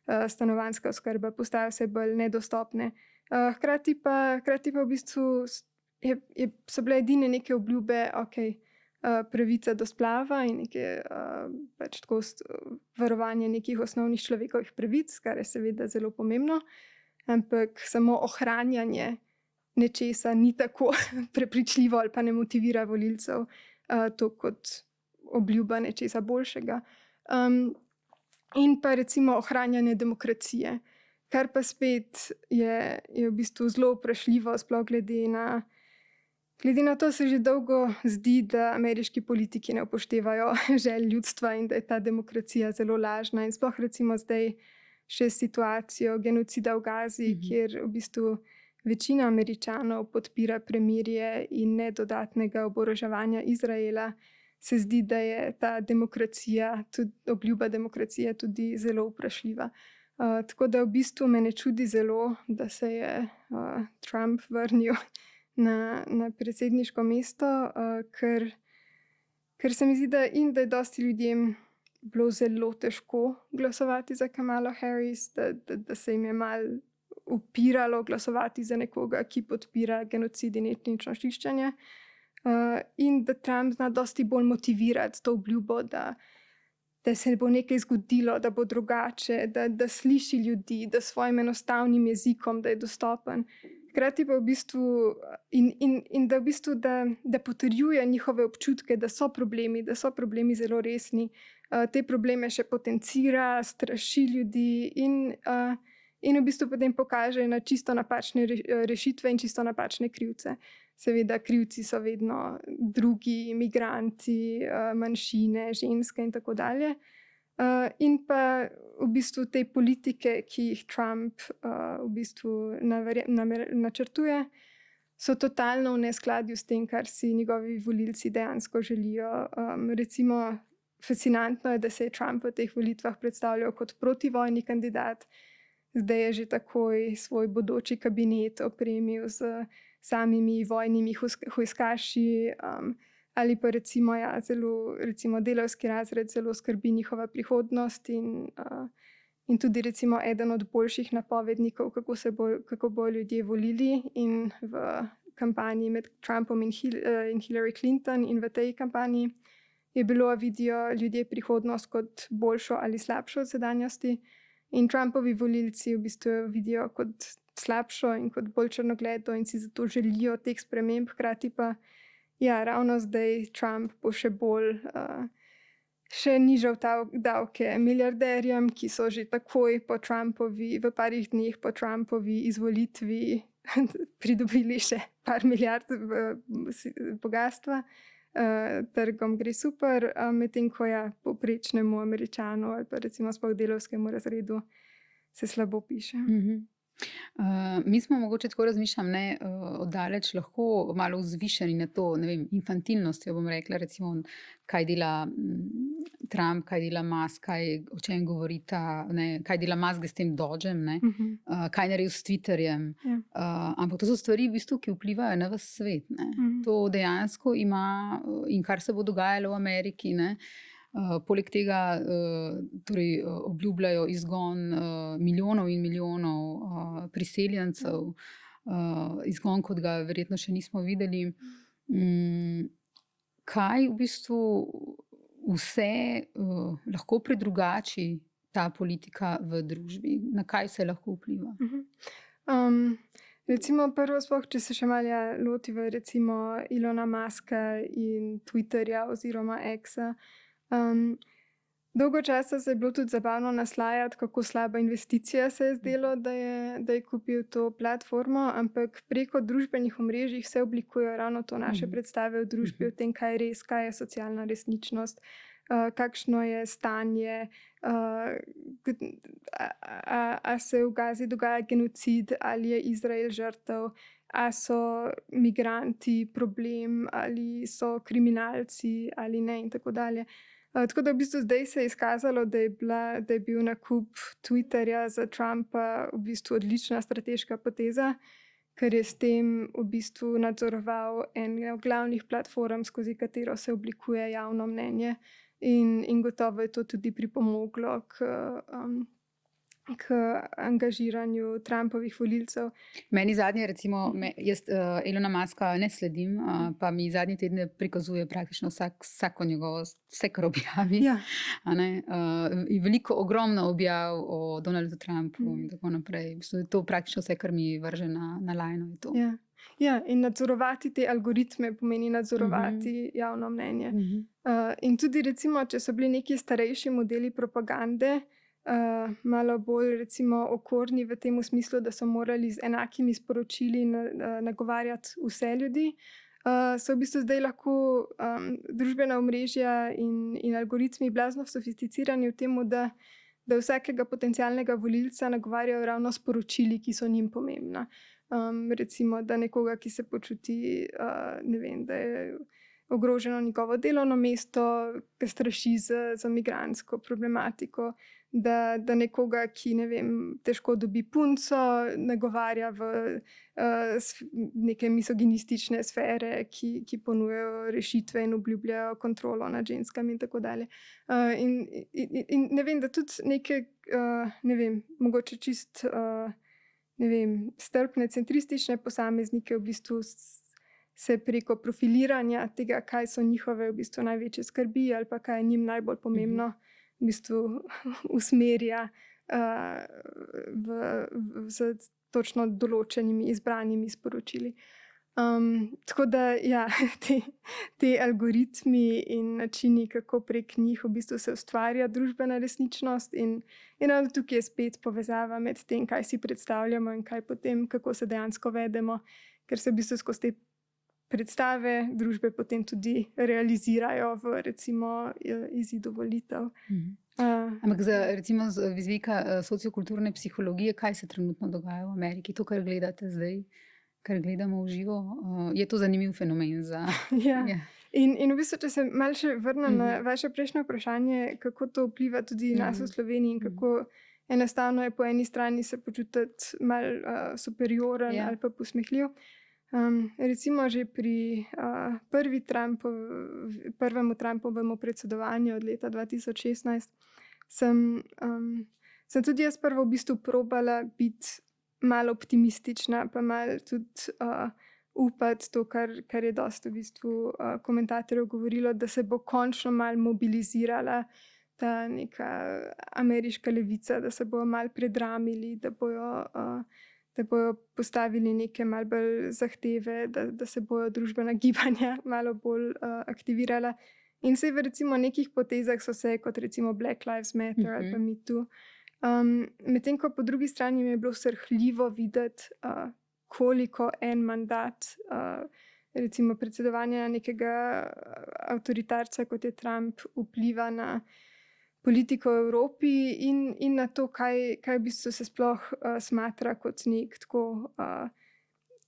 stanovanjska oskrba, postajajo vse bolj nedostopne. Hkrati pa v bistvu so bile edine neke obljube, pravica do splava in neke pač tako varovanje nekih osnovnih človekovih pravic, kar je seveda zelo pomembno. Ampak samo ohranjanje nečesa ni tako prepričljivo ali pa ne motivira volilcev to kot obljuba nečesa boljšega. In pa recimo ohranjanje demokracije, kar pa spet je v bistvu zelo vprašljivo, sploh glede na to se že dolgo zdi, da ameriški politiki ne upoštevajo želj ljudstva in da je ta demokracija zelo lažna. In sploh recimo zdaj še situacijo genocida v Gazi, kjer v bistvu večina Američanov podpira premirje in ne dodatnega oboroževanja Izraela, se zdi, da je ta demokracija, tudi obljuba demokracije, tudi zelo vprašljiva. Tako da v bistvu me ne čudi zelo, da se je Trump vrnil na predsedniško mesto, ker se mi zdi, da je dosti ljudem bilo zelo težko glasovati za Kamalo Harris, da se jim je malo upiralo glasovati za nekoga, ki podpira genocid in etnično čiščenje, in da Trump zna dosti bolj motivirati to obljubo, da se bo nekaj zgodilo, da bo drugače, da sliši ljudi, da s svojim enostavnim jezikom, da je dostopen. Hkrati pa v bistvu in da v bistvu da potrjuje njihove občutke, da so problemi zelo resni, te probleme še potencira, straši ljudi in v bistvu potem pokaže na čisto napačne rešitve in čisto napačne krivce. Seveda krivci so vedno drugi, migranti, manjšine, ženske in tako dalje. In pa v bistvu te politike, ki jih Trump v bistvu načrtuje, so totalno v neskladju s tem, kar si njegovi volilci dejansko želijo. Recimo fascinantno je, da se je Trump v teh volitvah predstavljal kot protivojni kandidat. Zdaj je že takoj svoj bodoči kabinet opremil z samimi vojnimi hujskaši, ali pa recimo delavski razred zelo skrbi njihova prihodnost in tudi recimo eden od boljših napovednikov, kako bodo ljudje volili in v kampanji med Trumpom in Hillary Clinton in v tej kampanji je bilo, vidijo ljudje prihodnost kot boljšo ali slabšo od sedanjosti. In Trumpovi volilci v bistvu vidijo kot slabšo in kot bolj črnogledo in si zato želijo teh sprememb. Hkrati pa, ja, ravno zdaj Trump bo še bolj še nižal davke milijarderjem, ki so že takoj v parih dneh po Trumpovi izvolitvi pridobili še par milijard bogastva. Trgom gre super, medtem ko povprečnemu Američanu ali pa recimo sploh delavskemu razredu se slabo piše. Mi smo mogoče tako razmišljam, oddaleč lahko malo vzvišeni na to, ne vem, infantilnostjo, bom rekla, recimo, kaj dela Trump, kaj dela Musk, o čem govorita, kaj dela Musk s tem Dodgem, kaj naredi s Twitterjem. Ampak to so stvari, v bistvu, ki vplivajo na ves svet. To dejansko ima, in kar se bo dogajalo v Ameriki, poleg tega torej, obljubljajo izgon milijonov in milijonov priseljencev, izgon, kot ga verjetno še nismo videli. Kaj v bistvu vse lahko predrugači ta politika v družbi? Na kaj se lahko vpliva? Recimo prvo sploh, če se še malo lotiva recimo Elona Muska in Twitterja oziroma Xa. Dolgo časa se je bilo tudi zabavno naslajati, kako slaba investicija se je zdelo, da je kupil to platformo, ampak preko družbenih omrežij se oblikujejo ravno to naše predstave o družbi, o tem, kaj je res, kaj je socialna resničnost, kakšno je stanje, a se v Gazi dogaja genocid, ali je Izrael žrtev, a so migranti problem, ali so kriminalci ali ne in tako dalje. Tako da v bistvu zdaj se je izkazalo, da je bil nakup Twitterja za Trumpa v bistvu odlična strateška poteza, ker je s tem v bistvu nadzoroval eno glavnih platform, skozi katero se oblikuje javno mnenje, in gotovo je to tudi pripomoglo k angažiranju Trumpovih volilcev. Meni zadnje, recimo, jaz Elona Muska ne sledim, pa mi zadnje tedne prikazuje praktično vsako njegovo, vse, kar objavi. Ja. In veliko, ogromno objav o Donaldu Trumpu in tako naprej. V bistvu je to praktično vse, kar mi vrže na lajno. Je to. Ja, in nadzorovati te algoritme pomeni nadzorovati javno mnenje. In tudi recimo, če so bili neki starejši modeli propagande, malo bolj recimo okorni v tem smislu, da so morali z enakimi sporočili nagovarjati vse ljudi, so v bistvu zdaj lahko družbena omrežja in algoritmi blazno sofisticirani v tem, da vsakega potencialnega volilca nagovarjajo ravno sporočili, ki so njim pomembna. Recimo, da nekoga, ki se počuti, ne vem, da je ogroženo njegovo delovno mesto, ga straši za migrantsko problematiko, da nekoga, ki ne vem, težko dobi punco, nagovarja v neke misoginistične sfere, ki ponujajo rešitve in obljubljajo kontrolo nad ženskami in tako dalje. In ne vem, da tudi neke, ne vem, mogoče čist, ne vem, strpne, centristične posameznike v bistvu se preko profiliranja tega, kaj so njihove v bistvu največje skrbi ali pa kaj je njim najbolj pomembno, v bistvu usmerja z točno določenimi izbranimi sporočili. Tako da ja, te algoritmi in načini, kako prek njih v bistvu se ustvarja družbena resničnost, in tukaj je spet povezava med tem, kaj si predstavljamo in kaj potem, kako se dejansko vedemo, ker se v bistvu skozi te predstave družbe potem tudi realizirajo v recimo izidu volitev. Ampak recimo z vidika sociokulturne psihologije, kaj se trenutno dogaja v Ameriki? To, kar gledate zdaj, kar gledamo v živo, je to zanimiv fenomen za... Ja. In v bistvu, če se malo še vrnem na vaše prejšnje vprašanje, kako to vpliva tudi nas v Sloveniji in kako enostavno je po eni strani se počutiti malo superioren ali pa posmehljiv. Recimo že pri prvemu Trumpovemu predsedovanju od leta 2016 sem tudi jaz prvo v bistvu probala biti malo optimistična, pa malo tudi upati to, kar je dosti v bistvu komentatorjev govorilo, da se bo končno malo mobilizirala ta neka ameriška levica, da se bojo malo predramili, da bojo postavili neke malo bolj zahteve, da se bojo družbena gibanja malo bolj aktivirala. In se v recimo nekih potezah so se, kot recimo Black Lives Matter ali pa Me Too. Medtem ko po drugi strani mi je bilo srhljivo videti, koliko en mandat, recimo predsedovanja nekega avtoritarca, kot je Trump, vpliva na politiko v Evropi in na to, kaj v bistvu se sploh smatra kot nek tako,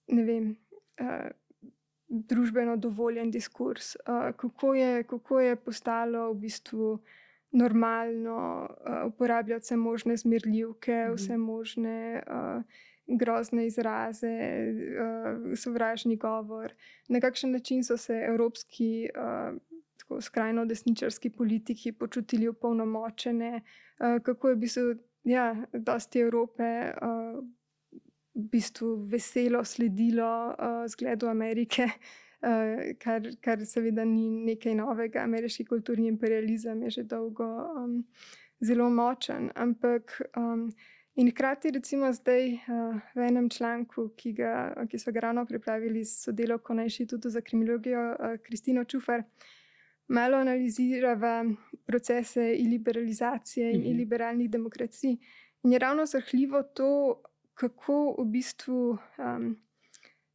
ne vem, družbeno dovoljen diskurs. Kako je postalo v bistvu normalno uporabljati vse možne zmerljivke, vse možne grozne izraze, sovražni govor. Na kakšen način so se evropski tako skrajno desničarski politiki počutili opolnomočene, kako je v bistvu, dosti Evrope v bistvu veselo sledilo zgledu Amerike, kar seveda ni nekaj novega. Ameriški kulturni imperializem je že dolgo zelo močen, ampak in hkrati recimo zdaj v enem članku, ki so ga ravno pripravili s sodelavko na Inštitutu za kriminologijo Kristino Čufar, malo analizirava procese iliberalizacije in iliberalnih demokracij. In je ravno srhljivo to, kako v bistvu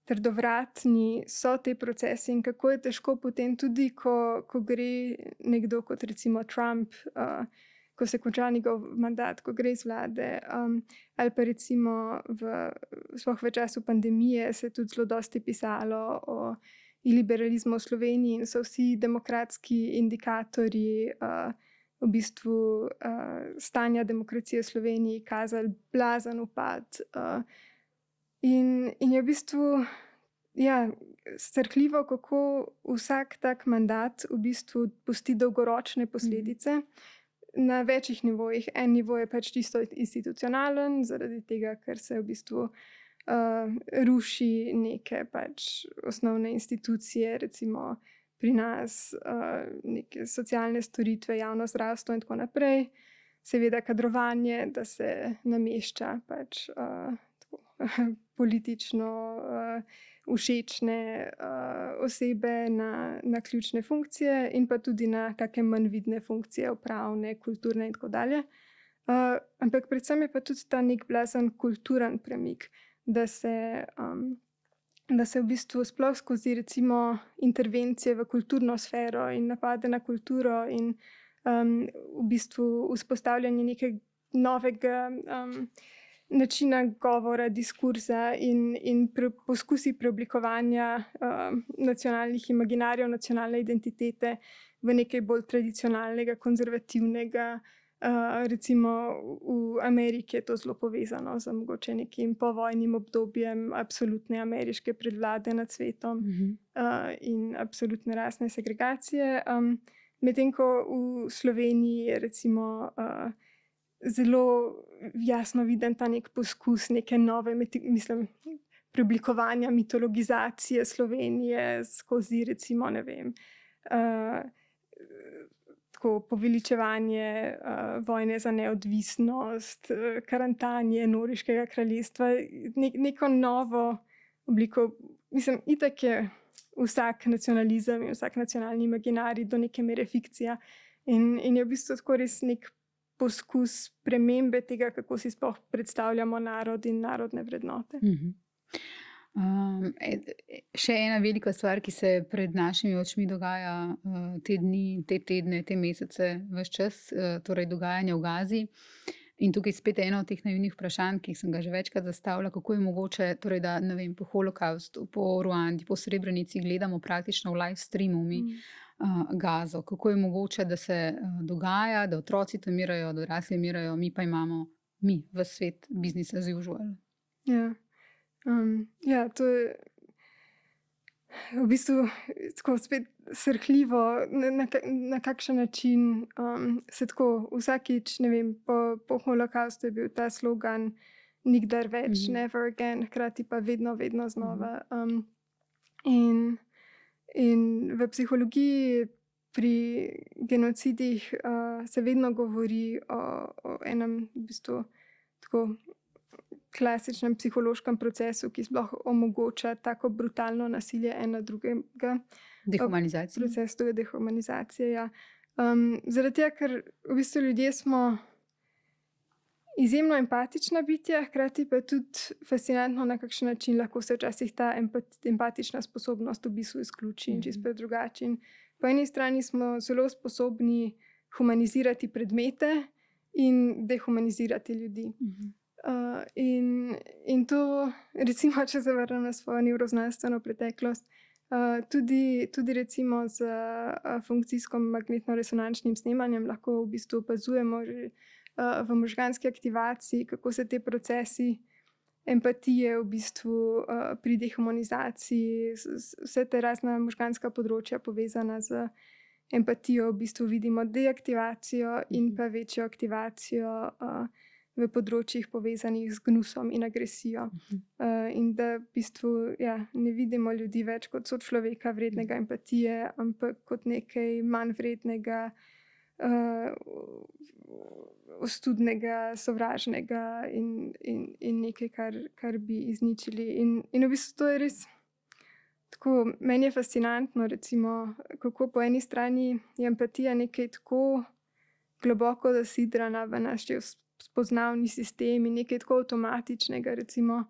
trdovratni so te procesi in kako je težko potem tudi, ko gre nekdo kot recimo Trump, ko se konča njegov mandat, ko gre iz vlade, ali pa recimo sploh v času pandemije se je tudi zelo dosti pisalo o iliberalizmu v Sloveniji in so vsi demokratski indikatorji v bistvu stanja demokracije v Sloveniji kazali blazen upad. In je v bistvu srhljivo, kako vsak tak mandat v bistvu pusti dolgoročne posledice na večjih nivojih. En nivo je pač čisto institucionalen, zaradi tega, ker se v bistvu ruši neke pač osnovne institucije, recimo pri nas neke socialne storitve, javno zdravstvo in tako naprej. Seveda kadrovanje, da se namešča pač politično všečne osebe na ključne funkcije in pa tudi na kakšne manj vidne funkcije, upravne, kulturne in tako dalje. Ampak predvsem je pa tudi ta nek blazen kulturen premik, da se v bistvu sploh skozi recimo intervencije v kulturno sfero in napade na kulturo in v bistvu vzpostavljanje nekega novega načina govora, diskurza in poskusi preoblikovanja nacionalnih imaginarjev, nacionalne identitete v nekaj bolj tradicionalnega, konzervativnega. Recimo v Ameriki je to zelo povezano z mogoče nekim povojnim obdobjem absolutne ameriške predvlade nad svetom in absolutne rasne segregacije. Medtem ko v Sloveniji je recimo zelo jasno viden ta nek poskus neke nove, preoblikovanja mitologizacije Slovenije skozi recimo, ne vem, poveličevanje vojne za neodvisnost, karantanje Noriškega kraljestva, neko novo obliko. Itak je vsak nacionalizem in vsak nacionalni imaginarij do neke mere fikcija in je v bistvu tako res nek poskus spremembe tega, kako si sploh predstavljamo narod in narodne vrednote. Še ena velika stvar, ki se pred našimi očmi dogaja te dni, te tedne, te mesece, ves čas, torej dogajanje v Gazi. In tukaj spet eno od teh naivnih vprašanj, ki sem ga že večkrat zastavila, kako je mogoče, torej da, ne vem, po holokaustu, po Ruandi, po Srebrenici gledamo praktično v live streamu mi Gazo. Kako je mogoče, da se dogaja, da otroci tam umirajo, da odrasli umirajo, mi pa imamo v svet business as usual. To je v bistvu tako spet srhljivo, na kakšen način se tako vsakič, ne vem, po holokaustu je bil ta slogan nikdar več, never again, hkrati pa vedno, vedno znova. In v psihologiji pri genocidih se vedno govori o enem v bistvu tako klasičnem psihološkem procesu, ki sploh omogoča tako brutalno nasilje ena drugega. Dehumanizacija. Proces dehumanizacije, ja. Zaradi tega, ker v bistvu ljudje smo izjemno empatična bitja, hkrati pa tudi fascinantno, na kakšen način lahko se včasih ta empatična sposobnost v bistvu izključi in čisto drugače. Po eni strani smo zelo sposobni humanizirati predmete in dehumanizirati ljudi. In to, recimo, če se vrnem na svojo nevroznanstveno preteklost, tudi recimo z funkcijsko magnetno-resonančnim snemanjem lahko v bistvu opazujemo že v možganski aktivaciji, kako se te procesi empatije v bistvu pri dehumanizaciji, vse te razna možganska področja povezana z empatijo, v bistvu vidimo deaktivacijo in pa večjo aktivacijo v področjih povezanih z gnusom in agresijo. In da v bistvu ne vidimo ljudi več kot sočloveka vrednega empatije, ampak kot nekaj manj vrednega, ostudnega, sovražnega in nekaj, kar bi izničili. In v bistvu to je res tako, meni je fascinantno, recimo, kako po eni strani je empatija nekaj tako globoko zasidrana v naš spoznavni sistem in nekaj tako avtomatičnega. Recimo,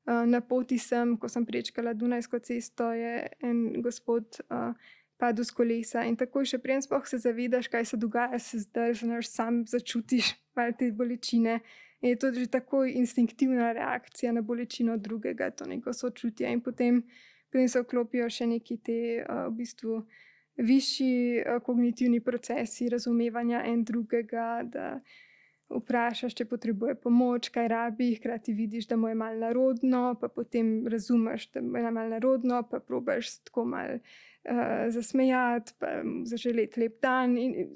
na poti sem, ko sem prečkala Dunajsko cesto, je en gospod padel s kolesa in takoj še preden sploh se zavedaš, kaj se dogaja, se zdržneš, sam začutiš malo te bolečine. In je to že takoj instinktivna reakcija na bolečino drugega, to neko sočutje. In potem se vklopijo še neki te v bistvu višji kognitivni procesi razumevanja en drugega, da vprašaš, če potrebuje pomoč, kaj rabi, hkrati vidiš, da mu je malo nerodno, pa potem razumeš, da mu je malo nerodno, pa probaš tako malo zasmejati, pa zaželeti lep dan in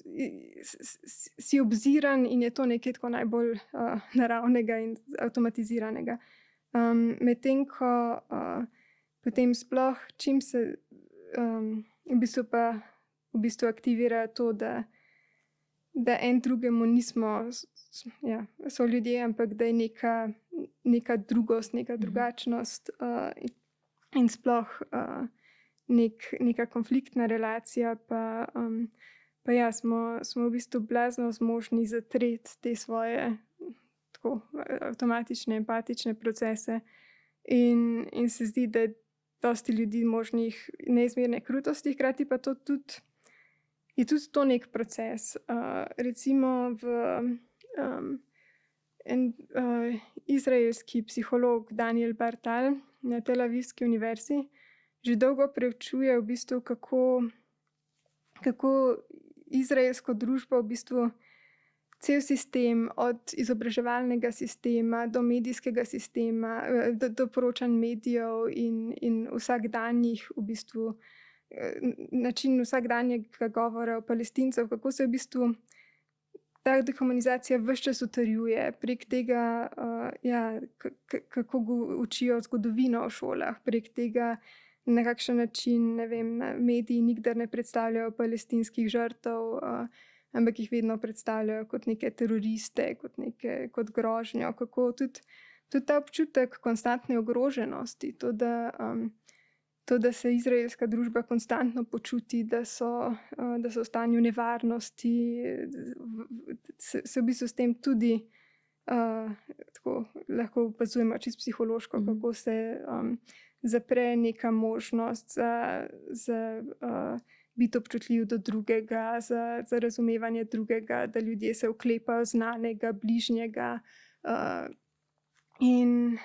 si obziran in je to nekaj tako najbolj naravnega in avtomatiziranega. Medtem ko potem sploh, čim se v bistvu aktivira to, da en drugemu nismo, so ljudje, ampak da je neka drugost, neka drugačnost in sploh neka konfliktna relacija, pa smo v bistvu blazno zmožni zatreti te svoje tako avtomatične, empatične procese in se zdi, da je dosti ljudi možnih neizmerne krutosti, hkrati pa je tudi to nek proces. Recimo en izraelski psiholog Daniel Bartal na Tel Avivski univerzi že dolgo preučuje v bistvu, kako izraelsko družbo v bistvu cel sistem, od izobraževalnega sistema do medijskega sistema, do poročanj medijev in vsakdanjih v bistvu način vsakdanjega govora o Palestincev, kako se v bistvu ta dehumanizacija ves čas utrjuje prek tega, kako učijo zgodovino v šolah, prek tega, na kakšen način, ne vem, mediji nikdar ne predstavljajo palestinskih žrtev, ampak jih vedno predstavljajo kot neke teroriste, kot grožnjo, kako tudi ta občutek konstantne ogroženosti, to, da se izraelska družba konstantno počuti, da so v stanju nevarnosti, se v bistvu s tem tudi tako lahko opazujemo čisto psihološko, kako se zapre neka možnost za biti občutljiv do drugega, za razumevanje drugega, da ljudje se oklepajo znanega, bližnjega, in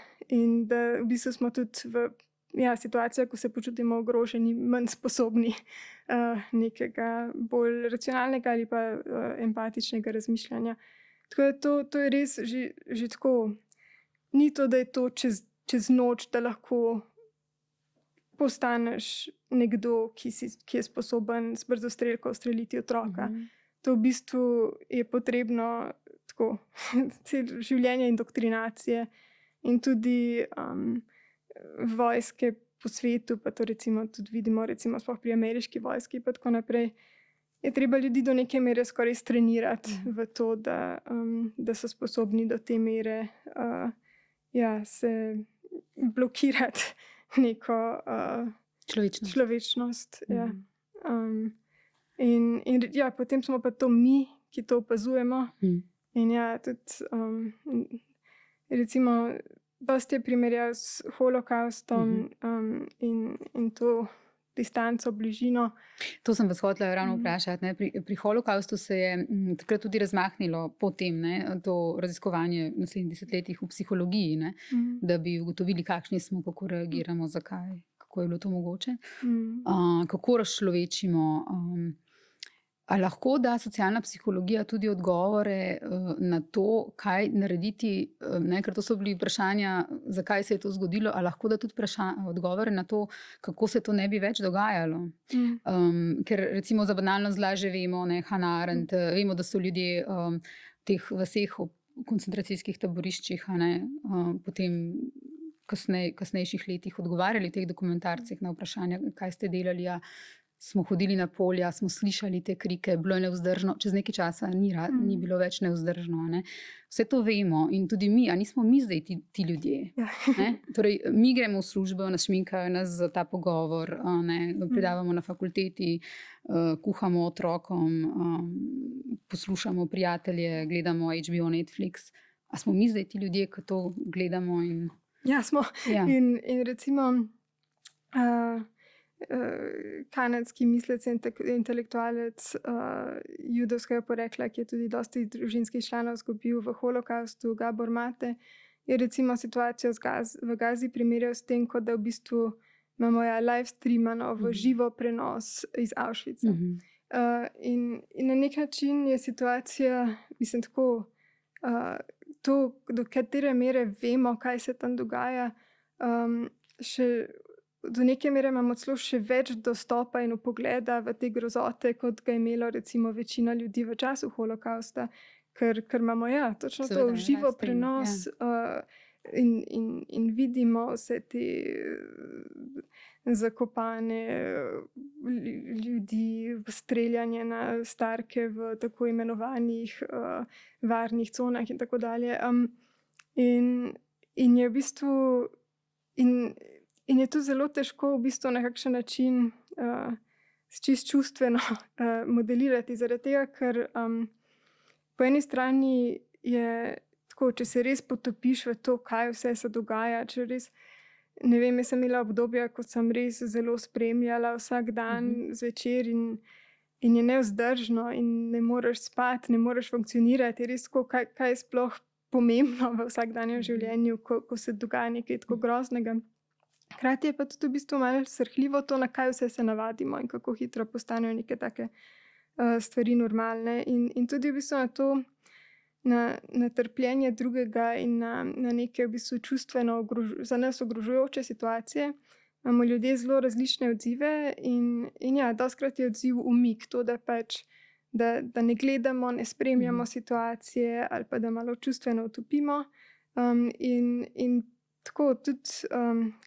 da v bistvu smo tudi v situacijah, ko se počutimo ogroženi, manj sposobni nekega bolj racionalnega ali pa empatičnega razmišljanja. Tako da to je res že tako, ni to, da je to čez noč, da lahko postaneš nekdo, ki je sposoben z brzostrelko ustreliti otroka. To v bistvu je potrebno tako celo življenje indoktrinacije in tudi vojske po svetu, pa to recimo tudi vidimo sploh pri ameriški vojski pa tako naprej, je treba ljudi do neke mere skoraj strenirati v to, da so sposobni do te mere se blokirati neko človečnost. In potem smo pa to mi, ki to opazujemo. In tudi recimo dosti je primerjal s holokaustom in to distanco, bližino. To sem vas hotela ravno vprašati. Pri holokaustu se je takrat tudi razmahnilo potem to raziskovanje v naslednjih desetletjih v psihologiji, da bi ugotovili, kakšni smo, kako reagiramo, zakaj, kako je bilo to mogoče. Kako razčlovečimo. A lahko da socialna psihologija tudi odgovore na to, kaj narediti, ker to so bili vprašanja, zakaj se je to zgodilo, a lahko da tudi odgovore na to, kako se to ne bi več dogajalo. Ker recimo za banalno zla že vemo, Hannah Arendt, vemo, da so ljudje v teh vaseh v koncentracijskih taboriščih, a ne, potem kasnejših letih odgovarjali v teh dokumentarcih na vprašanja, kaj ste delali, smo hodili na polja, smo slišali te krike, bilo je nevzdržno, čez nekaj časa ni bilo več nevzdržno. Ne? Vse to vemo in tudi mi, a nismo mi zdaj ti ljudje. Ja. Ne? Torej, mi gremo v službo, nas šminkajo, nas za ta pogovor, predavamo na fakulteti, kuhamo otrokom, poslušamo prijatelje, gledamo HBO, Netflix. A smo mi zdaj ti ljudje, ki to gledamo? Ja, smo. Ja. In recimo kanadski mislec in intelektualec judovskega porekla, ki je tudi dosti družinskih članov izgubil v holokaustu, Gabor Mate, je recimo situacijo v Gazi primerjal s tem, kot da v bistvu imamo live streamano v živo prenos iz Auschwitza. In na nek način je situacija, mislim, tako to, do katere mere vemo, kaj se tam dogaja, še do neke mere imamo celo še več dostopa in vpogleda v te grozote, kot ga je imelo recimo večina ljudi v času holokausta, ker imamo točno Seveda, to živo live stream, prenos in vidimo vse te zakopane ljudi, streljanje na starke v tako imenovanih varnih conah in tako dalje. In je v bistvu in je to zelo težko v bistvu na kakšen način čist čustveno modelirati, zaradi tega, ker po eni strani je tako, če se res potopiš v to, kaj vse se dogaja, če res, ne vem, jaz sem imela obdobja, ko sem res zelo spremljala vsak dan zvečer in je nevzdržno in ne moreš spati, ne moreš funkcionirati, je res tako, kaj je sploh pomembno v vsakdanjem življenju, ko se dogaja nekaj tako groznega. Hkrati je pa tudi v bistvu malo srhljivo to, na kaj vse se navadimo in kako hitro postanejo neke take stvari normalne. In tudi v bistvu na to, na trpljenje drugega in na neke v bistvu čustveno za nas ogrožujoče situacije, imamo ljudje zelo različne odzive in dostikrat je odziv umik, to, da pač da ne gledamo, ne spremljamo situacije ali pa da malo čustveno utopimo. In tako tudi,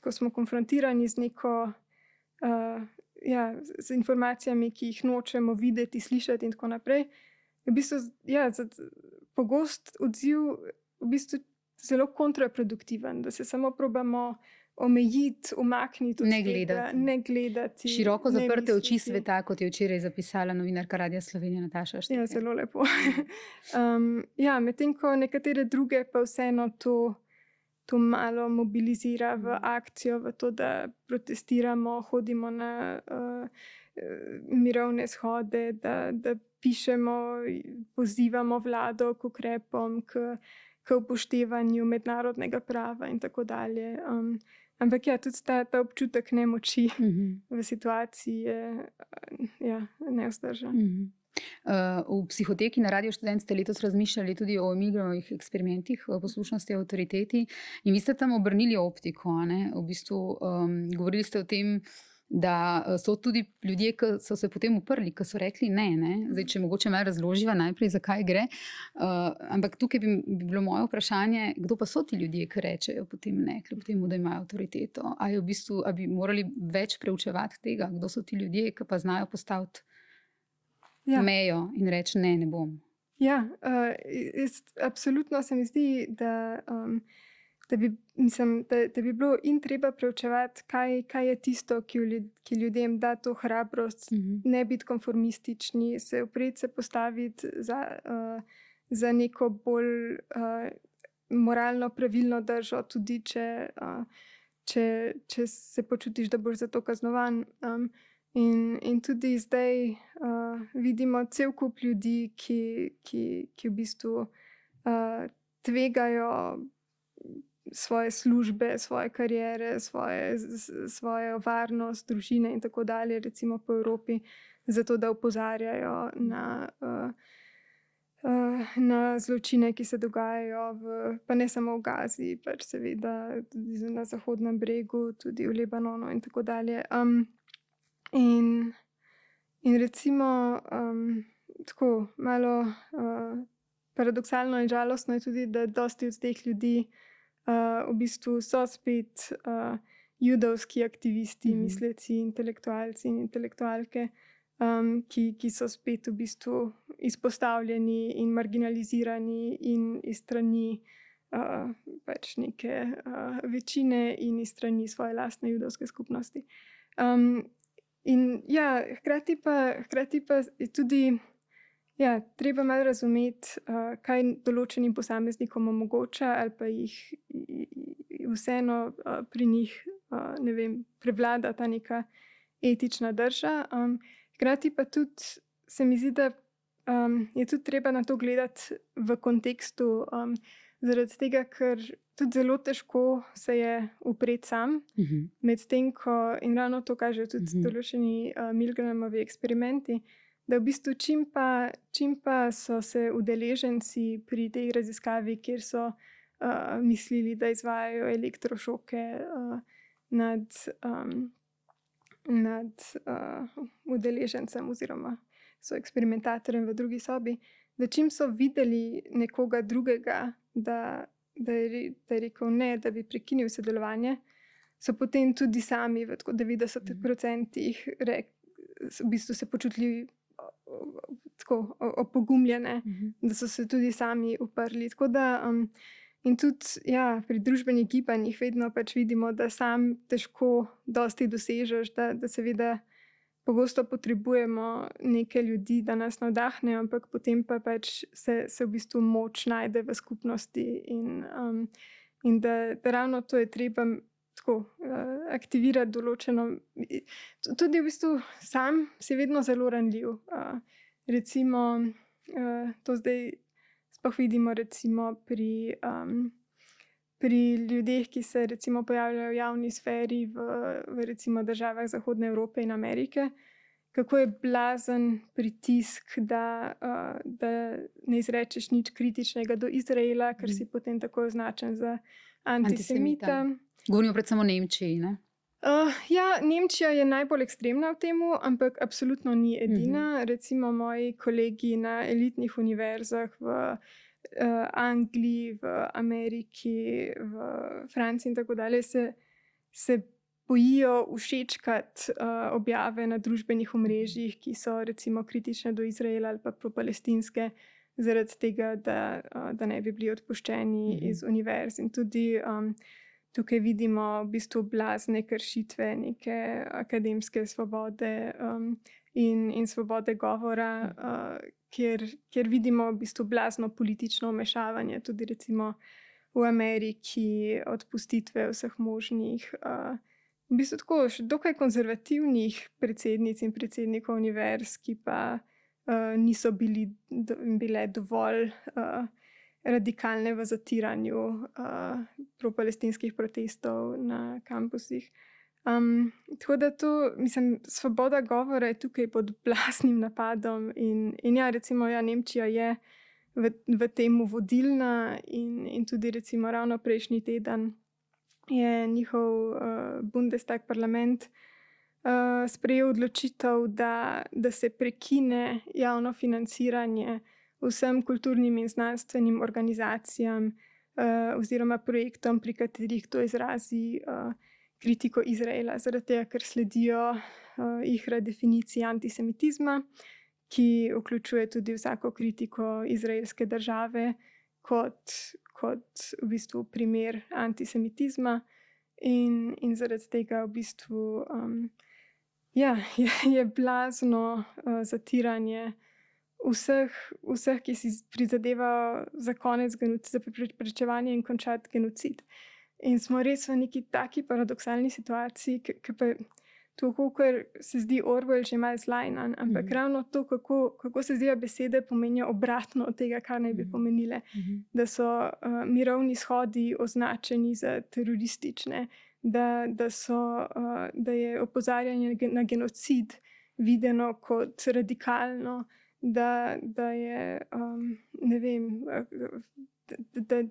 ko smo konfrontirani z neko, z informacijami, ki jih nočemo videti, slišati in tako naprej, je v bistvu, pogost odziv v bistvu zelo kontraproduktiven, da se samo probamo omejiti, umakniti od tega, ne gledati. Široko zaprte oči sveta, kot je včeraj zapisala novinarka Radia Slovenija Nataša Štefe. Ja, zelo lepo. Medtem ko nekatere druge pa vseeno to malo mobilizira v akcijo, v to, da protestiramo, hodimo na mirovne shode, da pišemo, pozivamo vlado k ukrepom, k upoštevanju mednarodnega prava in tako dalje. Ampak tudi ta občutek nemoči v situaciji je nevzdržen. V Psihoteki na Radiu Študent ste letos razmišljali tudi o Migrovih eksperimentih poslušnosti avtoriteti in vi ste tam obrnili optiko, ne? V bistvu govorili ste o tem, da so tudi ljudje, ki so se potem uprli, ki so rekli ne. Zdaj, če mogoče malo razloživa najprej, zakaj gre. Ampak tukaj bi bilo moje vprašanje, kdo pa so ti ljudje, ki rečejo potem ne, kljub temu, da imajo avtoriteto. A bi morali več preučevati tega, kdo so ti ljudje, ki pa znajo postaviti mejo in reči ne bom. Absolutno se mi zdi, da bi bilo in treba preučevati, kaj je tisto, ki ljudem da to hrabrost, ne biti konformistični, se upreti, se postaviti za neko bolj moralno pravilno držo, tudi če se počutiš, da boš za to kaznovan. In tudi zdaj vidimo cel kup ljudi, ki v bistvu tvegajo svoje službe, svoje kariere, svojo varnost, družine in tako dalje, recimo po Evropi, zato da opozarjajo na zločine, ki se dogajajo pa ne samo v Gazi, pač seveda tudi na Zahodnem bregu, tudi v Libanonu in tako dalje. In recimo tako malo paradoksalno in žalostno je tudi, da dosti od teh ljudi v bistvu so spet judovski aktivisti, misleci, intelektualci in intelektualke, ki so spet v bistvu izpostavljeni in marginalizirani in iz strani pač neke večine in iz strani svoje lastne judovske skupnosti. In ja, hkrati pa je tudi treba malo razumeti, kaj določenim posameznikom omogoča ali pa jih vseeno pri njih, ne vem, prevlada ta neka etična drža. Hkrati pa tudi se mi zdi, da je tudi treba na to gledati v kontekstu, zaradi tega, ker tudi zelo težko se je upreti sam, medtem ko, in ravno to kažejo tudi določeni Milgramovi eksperimenti, da v bistvu čim pa so se udeleženci pri tej raziskavi, kjer so mislili, da izvajajo elektrošoke nad udeležencem oziroma so eksperimentatorjem v drugi sobi, da čim so videli nekoga drugega, da je rekel ne, da bi prekinil sodelovanje, so potem tudi sami v 90% v bistvu se počutili tako opogumljene, da so se tudi sami uprli. Tako da in tudi pri družbenih gibanjih vedno pač vidimo, da sam težko dosti dosežeš, da seveda pogosto potrebujemo neke ljudi, da nas navdahnejo, ampak potem pa pač se v bistvu moč najde v skupnosti in da ravno to je treba tako aktivirati določeno. Tudi v bistvu sam si vedno zelo ranljiv. Recimo, to zdaj sploh vidimo recimo pri ljudeh, ki se recimo pojavljajo v javni sferi v recimo državah Zahodne Evrope in Amerike, kako je blazen pritisk, da ne izrečeš nič kritičnega do Izraela, ker si potem tako označen za antisemita. Govorimo predvsem o Nemčiji, ne? Nemčija je najbolj ekstremna v tem, ampak absolutno ni edina. Recimo moji kolegi na elitnih univerzah v Angliji, v Ameriki, v Franciji in tako dalje se bojijo všečkati objave na družbenih omrežjih, ki so recimo kritične do Izraela ali pa pro-palestinske, zaradi tega, da ne bi bili odpuščeni iz univerz. In tudi tukaj vidimo v bistvu blazne kršitve neke akademske svobode in svobode govora, kjer vidimo v bistvu blazno politično vmešavanje, tudi recimo v Ameriki, odpustitve vseh možnih, v bistvu tako še dokaj konzervativnih predsednic in predsednikov univerz, ki pa niso bile dovolj radikalne v zatiranju pro-palestinskih protestov na kampusih. Tako da to, mislim, svoboda govora je tukaj pod blaznim napadom in recimo Nemčija je v tem vodilna in tudi recimo ravno prejšnji teden je njihov Bundestag parlament sprejel odločitev, da se prekine javno financiranje vsem kulturnim in znanstvenim organizacijam oziroma projektom, pri katerih to izrazi kritiko Izraela, zaradi tega, ker sledijo ihra definiciji antisemitizma, ki vključuje tudi vsako kritiko izraelske države kot v bistvu primer antisemitizma in zaradi tega v bistvu je blazno zatiranje vseh, ki si prizadevajo za konec za preprečevanje in končati genocid. In smo res v neki taki paradoksalni situaciji, ki pa to, kar se zdi Orwell že malo zlajnan, ampak ravno to, kako se zdijo besede, pomenijo obratno od tega, kar naj bi pomenile. Da so mirovni shodi označeni za teroristične, da je opozarjanje na genocid videno kot radikalno, da je, ne vem,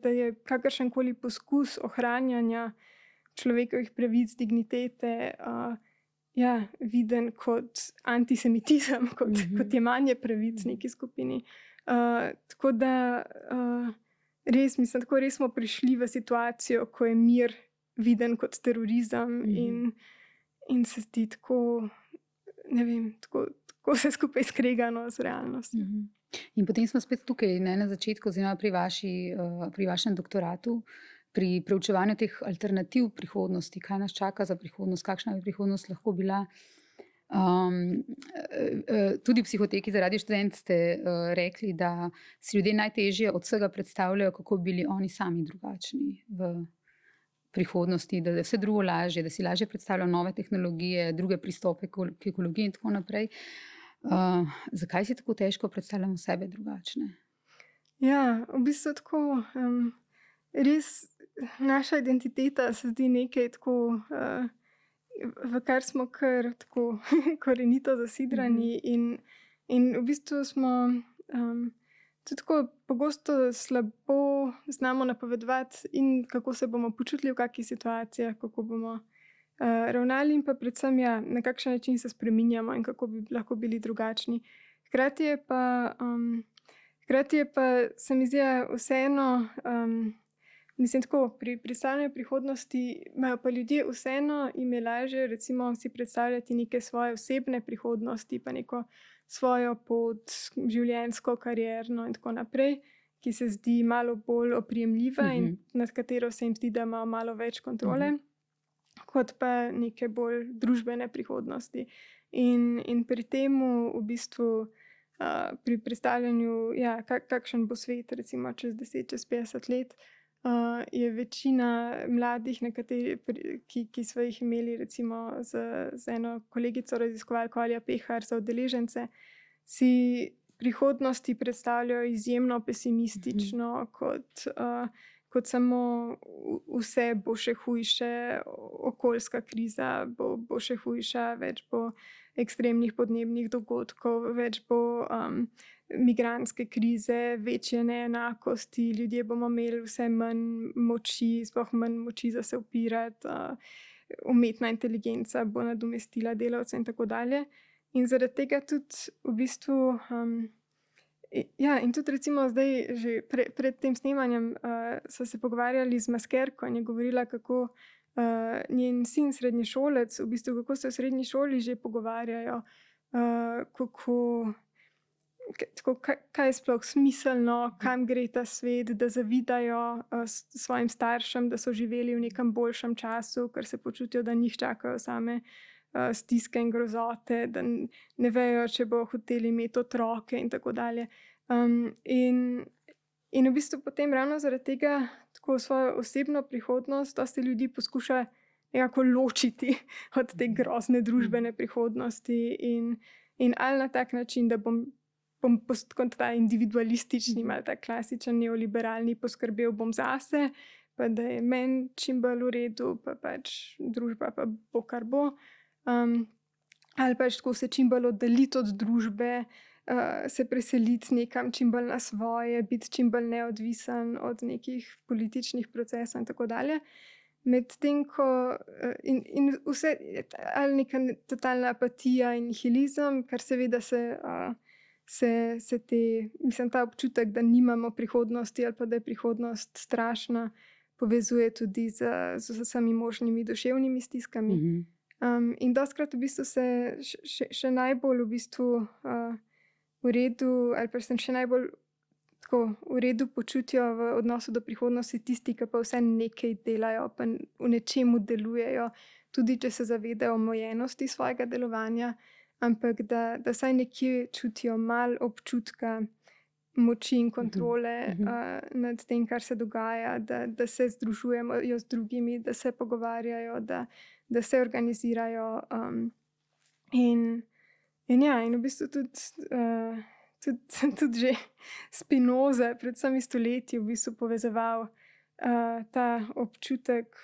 da je kakršenkoli poskus ohranjanja človekovih pravic, dignitete, viden kot antisemitizem, kot jemanje pravic neki skupini. Tako da res, mislim, tako res smo prišli v situacijo, ko je mir viden kot terorizem in se zdi tako, ne vem, tako vse skupaj skregano z realnostjo. In potem smo spet tukaj, ne, na začetku, oziroma pri vašem doktoratu, pri preučevanju teh alternativ prihodnosti, kaj nas čaka za prihodnost, kakšna bi prihodnost lahko bila. Tudi v Psihoteki za Radio Študent ste rekli, da si ljudje najtežje od vsega predstavljajo, kako bi bili oni sami drugačni v prihodnosti, da je vse drugo lažje, da si lažje predstavljajo nove tehnologije, druge pristope k ekologiji in tako naprej. Zakaj si tako težko predstavljamo sebe drugačne? Ja, v bistvu tako, res naša identiteta se zdi nekaj tako, v kar smo kar tako korenito zasidrani in v bistvu smo tudi tako pogosto slabo znamo napovedovati in kako se bomo počutili v kakšnih situacijah, kako bomo ravnali in pa predvsem, ja, na kakšen način se spreminjamo in kako bi lahko bili drugačni. Hkrati je pa se mi zdi vseeno, mislim tako, pri predstavljanju prihodnosti imajo pa ljudje vseeno ime lažje recimo si predstavljati neke svoje osebne prihodnosti, pa neko svojo pot, življenjsko, karierno in tako naprej, ki se zdi malo bolj oprijemljiva in nad katero se jim zdi, da ima malo več kontrole, kot pa neke bolj družbene prihodnosti. In pri temu v bistvu pri predstavljanju, ja, kakšen bo svet recimo čez 10, čez 50 let, je večina mladih, ki so jih imeli recimo z eno kolegico raziskovalko Alja Pehar za udeležence, si prihodnosti predstavljajo izjemno pesimistično, kot samo vse bo še hujše, okoljska kriza bo še hujša, več bo ekstremnih podnebnih dogodkov, več bo migrantske krize, večje neenakosti, ljudje bomo imeli vse manj moči, sploh manj moči za se upirati, umetna inteligenca bo nadomestila delavce in tako dalje. In zaradi tega tudi v bistvu, ja, in tudi recimo zdaj že pred tem snemanjem so se pogovarjali z maskerko in je govorila, kako njen sin srednješolec, v bistvu kako se v srednji šoli že pogovarjajo, kaj je sploh smiselno, kam gre ta svet, da zavidajo svojim staršem, da so živeli v nekem boljšem času, ker se počutijo, da njih čakajo same stiske in grozote, da ne vejo, če bo hoteli imeti otroke in tako dalje. In v bistvu potem ravno zaradi tega tako svojo osebno prihodnost dosti ljudi poskuša nekako ločiti od te grozne družbene prihodnosti in ali na tak način, da bom kot ta individualistični, malo ta klasičen neoliberalni poskrbel bom zase, pa da je meni čim bolj v redu, pa pač družba pa bo, kar bo. Ali pač tako se čim bolj oddaliti od družbe, se preseliti nekam čim bolj na svoje, biti čim bolj neodvisen od nekih političnih procesov in tako dalje. Medtem ko in vse, ali neka totalna apatija in nihilizem, kar seveda se mislim, ta občutek, da nimamo prihodnosti ali pa da je prihodnost strašna, povezuje tudi z vsemi možnimi duševnimi stiskami. In dostikrat v bistvu se še najbolj v bistvu v redu, ali pa se še najbolj tako v redu počutijo v odnosu do prihodnosti tisti, ki pa vse nekaj delajo, pa v nečemu delujejo, tudi če se zavedajo omejenosti svojega delovanja, ampak da vsaj nekje čutijo malo občutka moči in kontrole nad tem, kar se dogaja, da se združujemo z drugimi, da se pogovarjajo, da se organizirajo. In v bistvu tudi že Spinoza pred vsemi stoletji v bistvu povezoval ta občutek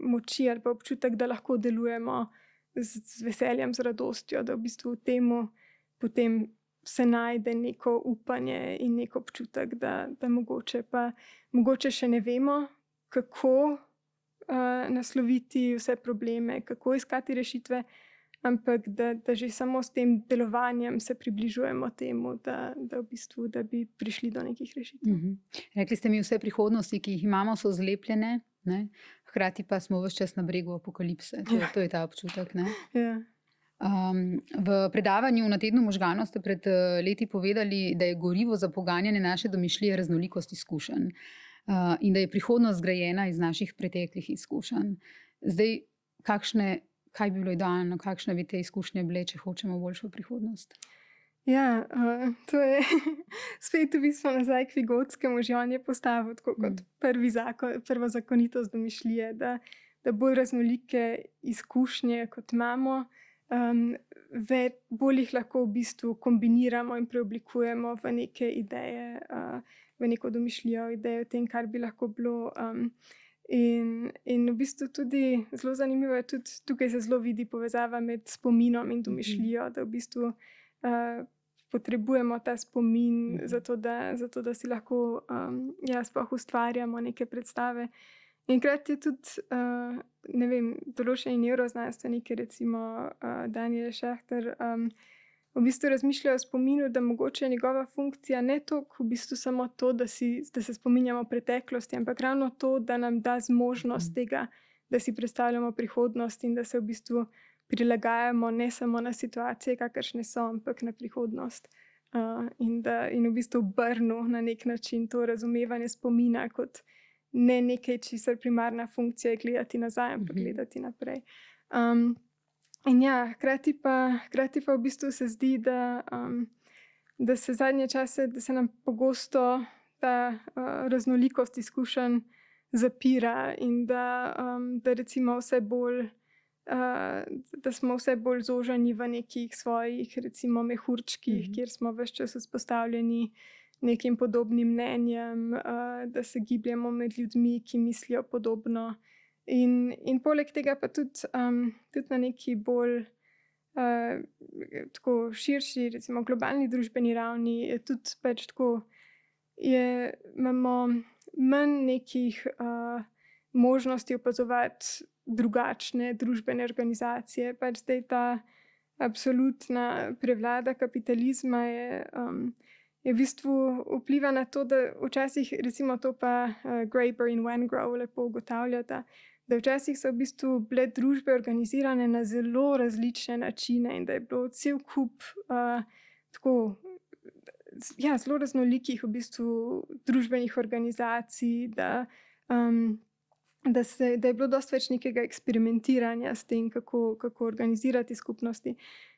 moči ali pa občutek, da lahko delujemo z veseljem, z radostjo, da v bistvu v temu potem se najde neko upanje in nek občutek, da mogoče še ne vemo, kako nasloviti vse probleme, kako iskati rešitve, ampak da že samo s tem delovanjem se približujemo temu, da v bistvu, da bi prišli do nekih rešitev. Rekli ste mi, vse prihodnosti, ki jih imamo, so zlepljene, ne? Hkrati pa smo ves čas na bregu apokalipse. To je ta občutek, ne? Ja. V predavanju na tednu možganov ste pred leti povedali, da je gorivo za poganjanje naše domišljije raznolikost izkušenj in da je prihodnost zgrajena iz naših preteklih izkušenj. Zdaj, kaj bi bilo idealno, kakšne bi te izkušnje bile, če hočemo boljšo prihodnost? Ja, to je spet v bistvu nazaj k Vigotskemu, že on je postavil tako kot prvo zakonitost domišljije, da bolj raznolike izkušnje, kot imamo, bolj jih lahko v bistvu kombiniramo in preoblikujemo v neke ideje, v neko domišljijo, idejo o tem, kar bi lahko bilo. In v bistvu tudi zelo zanimivo je, tudi tukaj se zelo vidi povezava med spominom in domišljijo, da v bistvu potrebujemo ta spomin zato, da si lahko sploh ustvarjamo neke predstave. In hkrati je tudi, ne vem, določeni nevroznanstveniki, recimo Daniel Schacter, v bistvu razmišljajo o spominu, da mogoče je njegova funkcija ne toliko v bistvu samo to, da se spominjamo preteklosti, ampak ravno to, da nam da zmožnost tega, da si predstavljamo prihodnost in da se v bistvu prilagajamo ne samo na situacije, kakršne so, ampak na prihodnost. In v bistvu obrnu na nek način to razumevanje spomina kot ne nekaj, česar primarna funkcija je gledati nazaj, ampak gledati naprej. In ja, hkrati pa v bistvu se zdi, da se zadnje čase, da se nam pogosto ta raznolikost izkušenj zapira in da recimo vse bolj, da smo vse bolj zožani v nekih svojih, recimo, mehurčkih, kjer smo ves čas izpostavljeni nekim podobnim mnenjem, da se gibljemo med ljudmi, ki mislijo podobno. In poleg tega pa tudi na neki bolj tako širši, recimo globalni družbeni ravni, je tudi pač tako, imamo manj nekih možnosti opazovati drugačne družbene organizacije. Pač zdaj ta absolutna prevlada kapitalizma je v bistvu vpliva na to, da včasih, recimo to pa Graeber in Wengrow lepo ugotavljata, da včasih so v bistvu bile družbe organizirane na zelo različne načine in da je bilo cel kup zelo raznolikih v bistvu družbenih organizacij, da je bilo dosti več nekega eksperimentiranja s tem, kako organizirati skupnosti.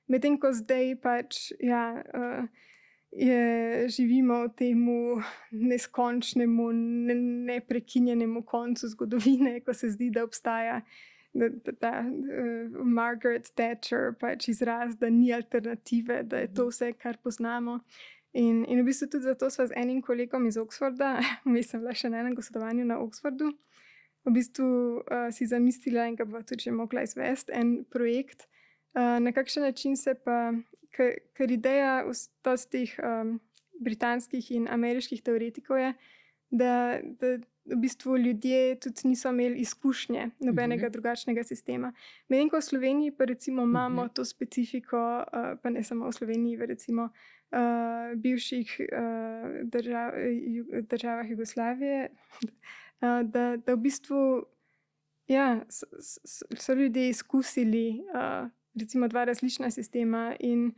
Medtem ko zdaj pač živimo v temu neskončnemu, neprekinjenemu koncu zgodovine, ko se zdi, da obstaja Margaret Thatcher pač izraz, da ni alternative, da je to vse, kar poznamo. In v bistvu tudi zato sva z enim kolegom iz Oxforda, sem bila še na enem gostovanju na Oxfordu, v bistvu si zamislila in ga bova tudi že mogla izvesti, en projekt, na kakšen način se pa, ker ideja teh britanskih in ameriških teoretikov je, da v bistvu ljudje tudi niso imeli izkušnje nobenega drugačnega sistema. Medtem ko v Sloveniji pa recimo imamo to specifiko, pa ne samo v Sloveniji, v recimo bivših državah Jugoslavije, da v bistvu so ljudje izkusili recimo dva različna sistema in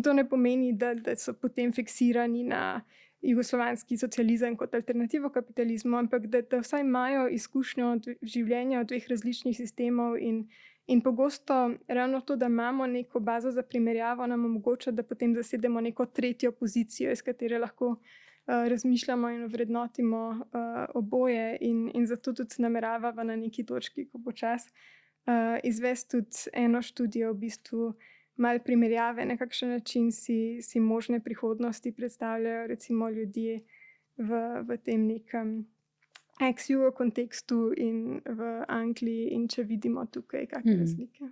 to ne pomeni, da so potem fiksirani na jugoslovanski socializem kot alternativo kapitalizmu, ampak da vsaj imajo izkušnjo življenja v dveh različnih sistemov in pogosto ravno to, da imamo neko bazo za primerjavo, nam omogoča, da potem zasedemo neko tretjo pozicijo, iz katere lahko razmišljamo in vrednotimo oboje in zato tudi nameravava na neki točki, ko bo čas, izvesti tudi eno študijo, v bistvu malo primerjave, na kakšen način si možne prihodnosti predstavljajo recimo ljudje v tem nekem ex-jugo kontekstu in v Angliji in če vidimo tukaj kakšne razlike.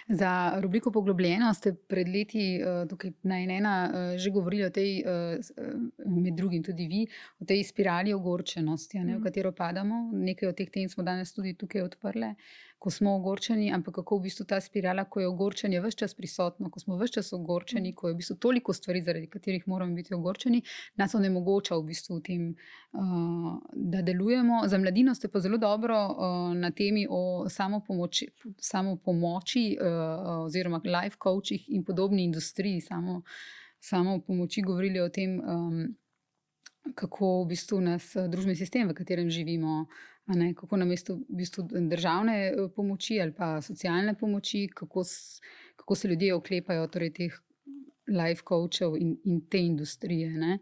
Za rubriko Poglobljeno ste pred leti tukaj na N1 že govorili o tej, med drugim tudi vi, o tej spirali ogorčenosti, v katero padamo. Nekaj od teh tem smo danes tudi tukaj odprle. ko smo ogorčeni, ampak kako v bistvu ta spirala, ko je ogorčenje ves čas prisotno, ko smo ves čas ogorčeni, ko je v bistvu toliko stvari, zaradi katerih moramo biti ogorčeni, nas onemogoča v bistvu v tem, da delujemo. Za mladino ste pa zelo dobro na temi o samopomoči oziroma life coachih in podobni industriji samopomoči govorili o tem, kako v bistvu nas družbeni sistem, v katerem živimo, kako namesto v bistvu državne pomoči ali pa socialne pomoči, kako se ljudje oklepajo torej teh life coachov in te industrije. Ne.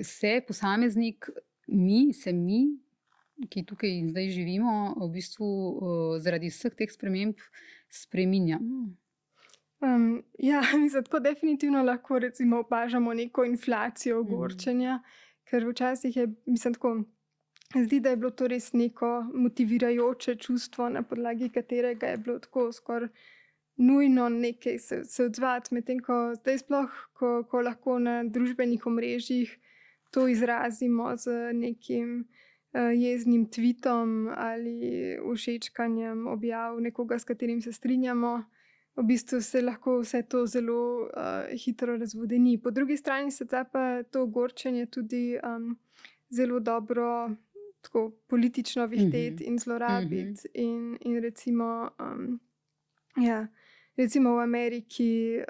Se posameznik, mi, ki tukaj in zdaj živimo, v bistvu zaradi vseh teh sprememb spreminjamo. Ja, mislim, tako definitivno lahko recimo opažamo neko inflacijo ogorčenja, ker včasih je, mislim, tako zdi, da je bilo to res neko motivirajoče čustvo, na podlagi katerega je bilo tako skoraj nujno nekaj se odzvati, medtem ko zdaj sploh, ko lahko na družbenih omrežjih to izrazimo z nekim jeznim tweetom ali všečkanjem objav nekoga, s katerim se strinjamo, v bistvu se lahko vse to zelo hitro razvodeni. Po drugi strani se da pa to ogorčenje tudi zelo dobro tako politično vihteti in zlorabiti. In recimo, recimo v Ameriki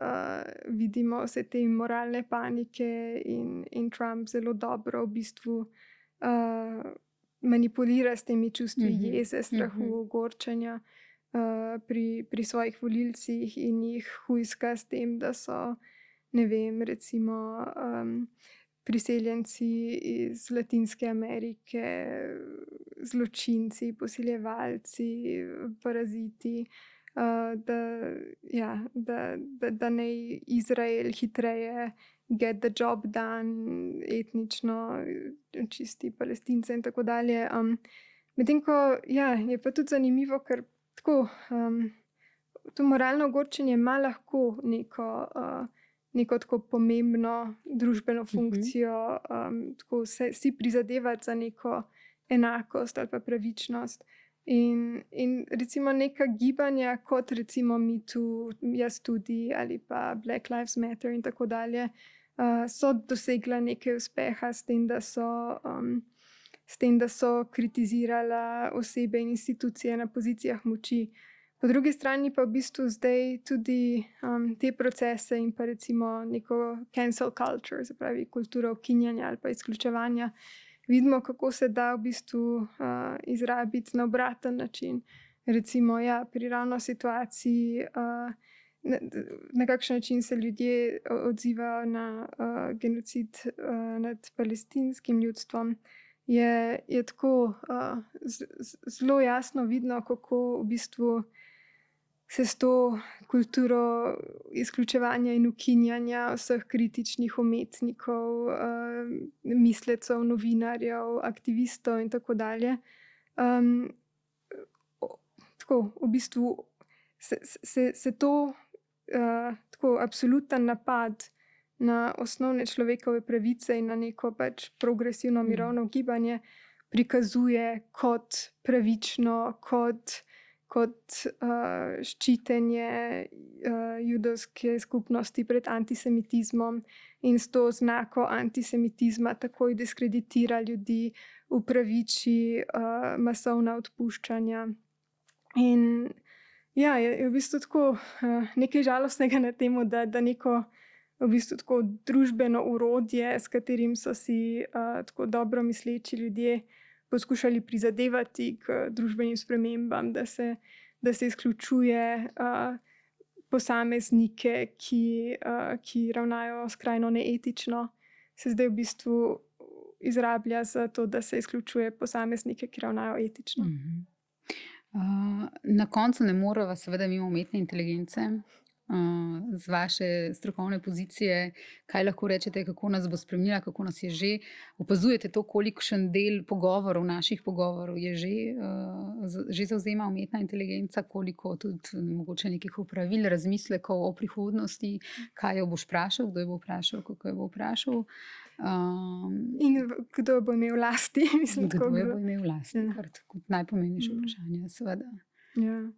vidimo vse te moralne panike in Trump zelo dobro v bistvu manipulira s temi čustvi jeze, strahu, ogorčenja pri svojih volilcih in jih hujska s tem, da so, ne vem, recimo priseljenci iz Latinske Amerike, zločinci, posiljevalci, paraziti, da naj Izrael hitreje get the job done, etnično čisti Palestince in tako dalje. Medtem ko je pa tudi zanimivo, ker tako, to moralno ogorčenje ima lahko neko tako pomembno družbeno funkcijo, tako si prizadevati za neko enakost ali pa pravičnost. In recimo neka gibanja, kot recimo Me Too, Jaz tudi ali pa Black Lives Matter in tako dalje, so dosegla nekaj uspeha s tem, da so kritizirala osebe in institucije na pozicijah moči. Po drugi strani pa v bistvu zdaj tudi te procese in pa recimo neko cancel culture, se pravi kulturo ukinjanja ali pa izključevanja, vidimo, kako se da v bistvu izrabiti na obraten način. Recimo pri ravno situaciji, na kakšen način se ljudje odzivajo na genocid nad palestinskim ljudstvom, je tako zelo jasno vidno, kako v bistvu se s to kulturo izključevanja in ukinjanja vseh kritičnih umetnikov, mislecev, novinarjev, aktivistov in tako dalje, tako v bistvu se to tako absoluten napad na osnovne človekove pravice in na neko pač progresivno mirovno gibanje prikazuje kot pravično, kot ščitenje judovske skupnosti pred antisemitizmom in s to znako antisemitizma takoj diskreditira ljudi, upraviči masovna odpuščanja. In je v bistvu tako nekaj žalostnega na temu, da neko v bistvu tako družbeno orodje, s katerim so si tako dobro misleči ljudje poskušali prizadevati k družbenim spremembam, da se izključuje posameznike, ki ravnajo skrajno neetično, se zdaj v bistvu izrablja za to, da se izključuje posameznike, ki ravnajo etično. Na koncu ne moremo seveda mimo umetne inteligence. z vaše strokovne pozicije, kaj lahko rečete, kako nas bo spremenila, kako nas je že. Opazujete to, kolikšen del pogovorov, naših pogovorov je že zavzema umetna inteligenca, koliko tudi mogoče nekih opravil, razmislekov o prihodnosti, kaj jo boš vprašal, kdo jo bo vprašal, kako jo bo vprašal. In kdo bo imel lasti? Mislim, Kdo tako jo kdo- bo imel vlasti, Ja. kar kot najpomembnejše vprašanje, seveda. Ja.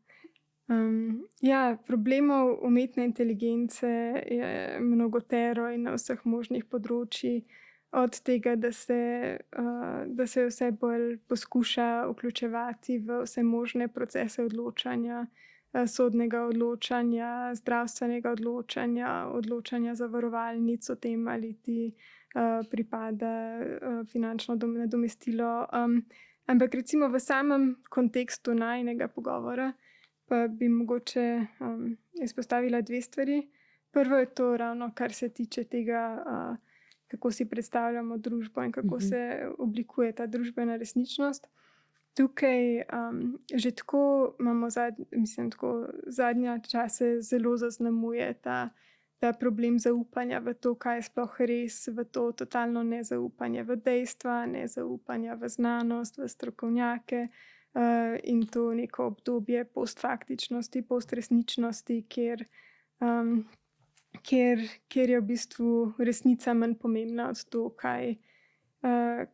Ja, problemov umetne inteligence je mnogotero in na vseh možnih področjih. Od tega, da se vse bolj poskuša vključevati v vse možne procese odločanja, sodnega odločanja, zdravstvenega odločanja, odločanja zavarovalnic o tem, ali ti pripada finančno nadomestilo. Ampak recimo v samem kontekstu najinega pogovora pa bi mogoče izpostavila dve stvari. Prvo je to ravno, kar se tiče tega, kako si predstavljamo družbo in kako se oblikuje ta družbena resničnost. Tukaj že tako imamo zadnje čase zelo zaznamuje ta problem zaupanja v to, kaj je sploh res, v to totalno nezaupanje v dejstva, nezaupanja v znanost, v strokovnjake. In to neko obdobje postfaktičnosti, postresničnosti, kjer je v bistvu resnica manj pomembna od to,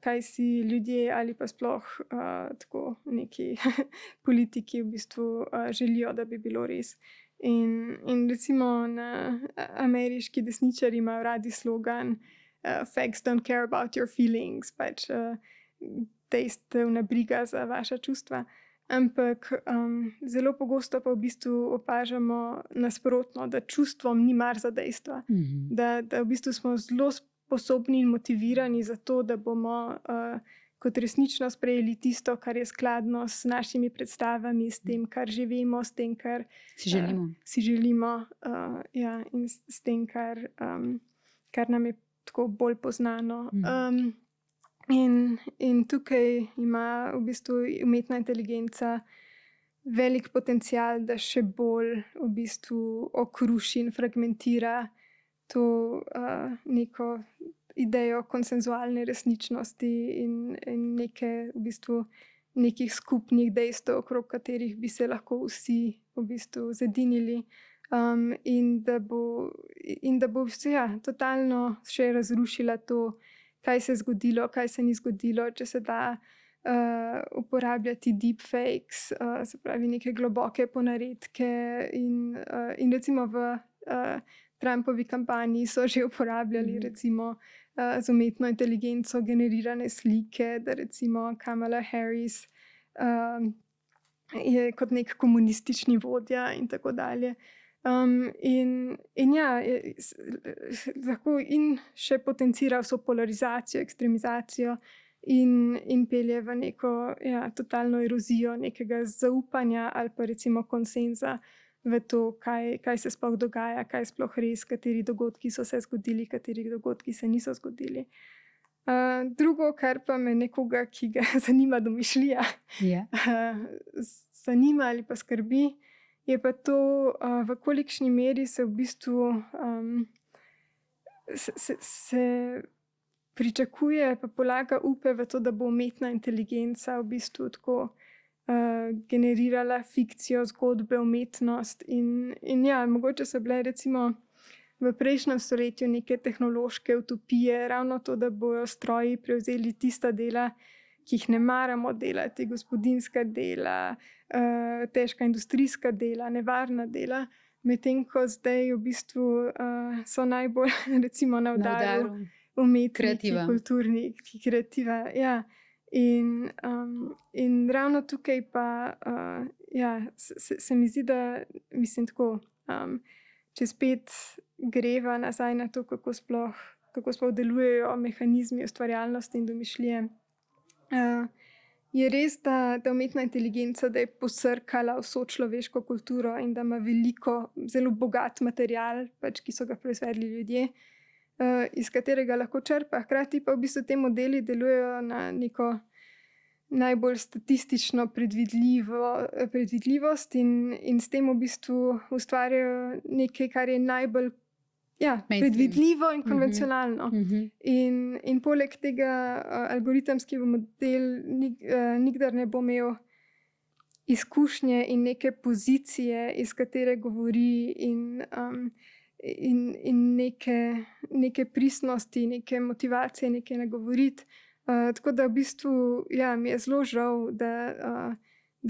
kaj si ljudje ali pa sploh tako neki politiki v bistvu želijo, da bi bilo res. In recimo na ameriški desničarji imajo radi slogan Facts don't care about your feelings, pač dejstvena briga za vaša čustva. Ampak zelo pogosto pa v bistvu opažamo nasprotno, da čustvom ni mar za dejstva. Da v bistvu smo zelo sposobni in motivirani za to, da bomo kot resnično sprejeli tisto, kar je skladno s našimi predstavami, s tem, kar živimo, s tem, kar si želimo, ja, in s tem, kar nam je tako bolj poznano. In tukaj ima v bistvu umetna inteligenca velik potencial, da še bolj v bistvu okruši in fragmentira to neko idejo konsenzualne resničnosti in nekih skupnih dejstev, okrog katerih bi se lahko vsi v bistvu zedinili. In da bo v bistvu, ja, totalno še razrušila to, kaj se je zgodilo, kaj se ni zgodilo, če se da uporabljati deepfakes, se pravi neke globoke ponaredke. In recimo v Trumpovi kampanji so že uporabljali recimo z umetno inteligenco generirane slike, da recimo Kamala Harris je kot nek komunistični vodja in tako dalje. In ja, lahko in še potencira vso polarizacijo, ekstremizacijo in pelje v neko totalno erozijo nekega zaupanja ali pa recimo konsenza v to, kaj se sploh dogaja, kaj je sploh res, kateri dogodki so se zgodili, kateri dogodki se niso zgodili. Drugo, kar pa me nekoga, ki ga zanima domišljija, zanima ali pa skrbi, je pa to, v kolikšni meri se v bistvu se pričakuje pa polaga upe v to, da bo umetna inteligenca v bistvu tako generirala fikcijo, zgodbe, umetnost. In ja, mogoče so bile recimo v prejšnjem stoletju neke tehnološke utopije, ravno to, da bojo stroji prevzeli tista dela, ki jih ne maramo delati, gospodinjska dela, težka industrijska dela, nevarna dela, medtem ko zdaj v bistvu so najbolj recimo na udaru umetniki, kulturniki, kreativa. Ja. In ravno tukaj pa se mi zdi, da mislim tako, če spet greva nazaj na to, kako sploh delujejo mehanizmi ustvarjalnosti in domišljije. Je res, da umetna inteligenca, da je posrkala vso človeško kulturo in da ima veliko, zelo bogat material, pač, ki so ga proizvedli ljudje, iz katerega lahko črpa. Hkrati pa v bistvu te modeli delujejo na najbolj statistično predvidljivost in s tem v bistvu ustvarjajo nekaj, kar je najbolj predvidljivo in konvencionalno. In poleg tega algoritemski model nikdar ne bo imel izkušnje in neke pozicije, iz katere govori in neke pristnosti, neke motivacije, neke nagovoriti. Tako da v bistvu mi je zelo žal, da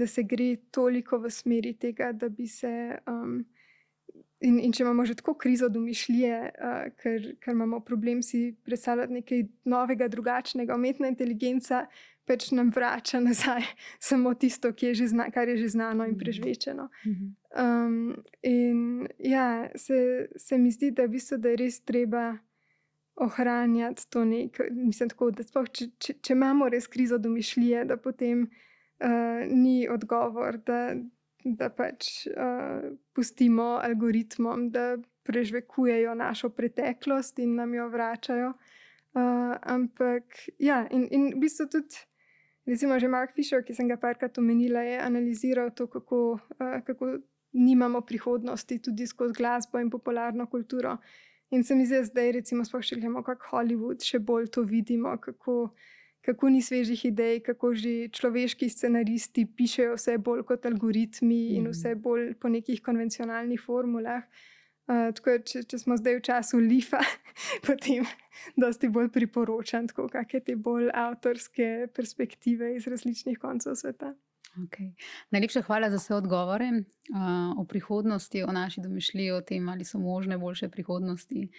se gre toliko v smeri tega, da bi se in če imamo že tako krizo domišljije, ker imamo problem si predstavljati nekaj novega, drugačnega, umetna inteligenca pač nam vrača nazaj samo tisto, kar je že znano in prežvečeno. In se mi zdi, da v bistvu, da je res treba ohranjati to mislim tako, da sploh, če imamo res krizo domišljije, da potem ni odgovor, da pač pustimo algoritmom, da prežvekujejo našo preteklost in nam jo vračajo. Ampak in v bistvu tudi recimo že Mark Fisher, ki sem ga parkrat omenila, je analiziral to, kako nimamo prihodnosti tudi skozi glasbo in popularno kulturo. In se mi zdi, zdaj recimo sploh še gledamo kak Hollywood, še bolj to vidimo, kako ni svežih idej, kako že človeški scenaristi pišejo vse bolj kot algoritmi in vse bolj po nekih konvencionalnih formulah. Tako če smo zdaj v času Leafa, potem dosti bolj priporočam tako kakšne te bolj avtorske perspektive iz različnih koncev sveta. Okay. Najlepša hvala za vse odgovore o prihodnosti, o naši domišljiji, o tem, ali so možne boljše prihodnosti.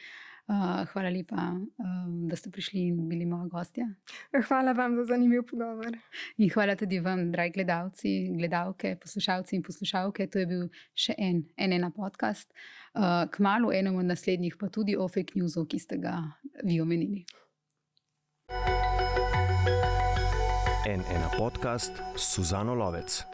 Hvala lepa, da ste prišli in bili moja gostja. Hvala vam za zanimiv pogovor. In hvala tudi vam, dragi gledalci, gledalke, poslušalci in poslušalke. To je bil še en podcast. Kmalu enem od naslednjih pa tudi o fake newsu, ki ste ga vi omenili. En podcast s Suzano Lovec.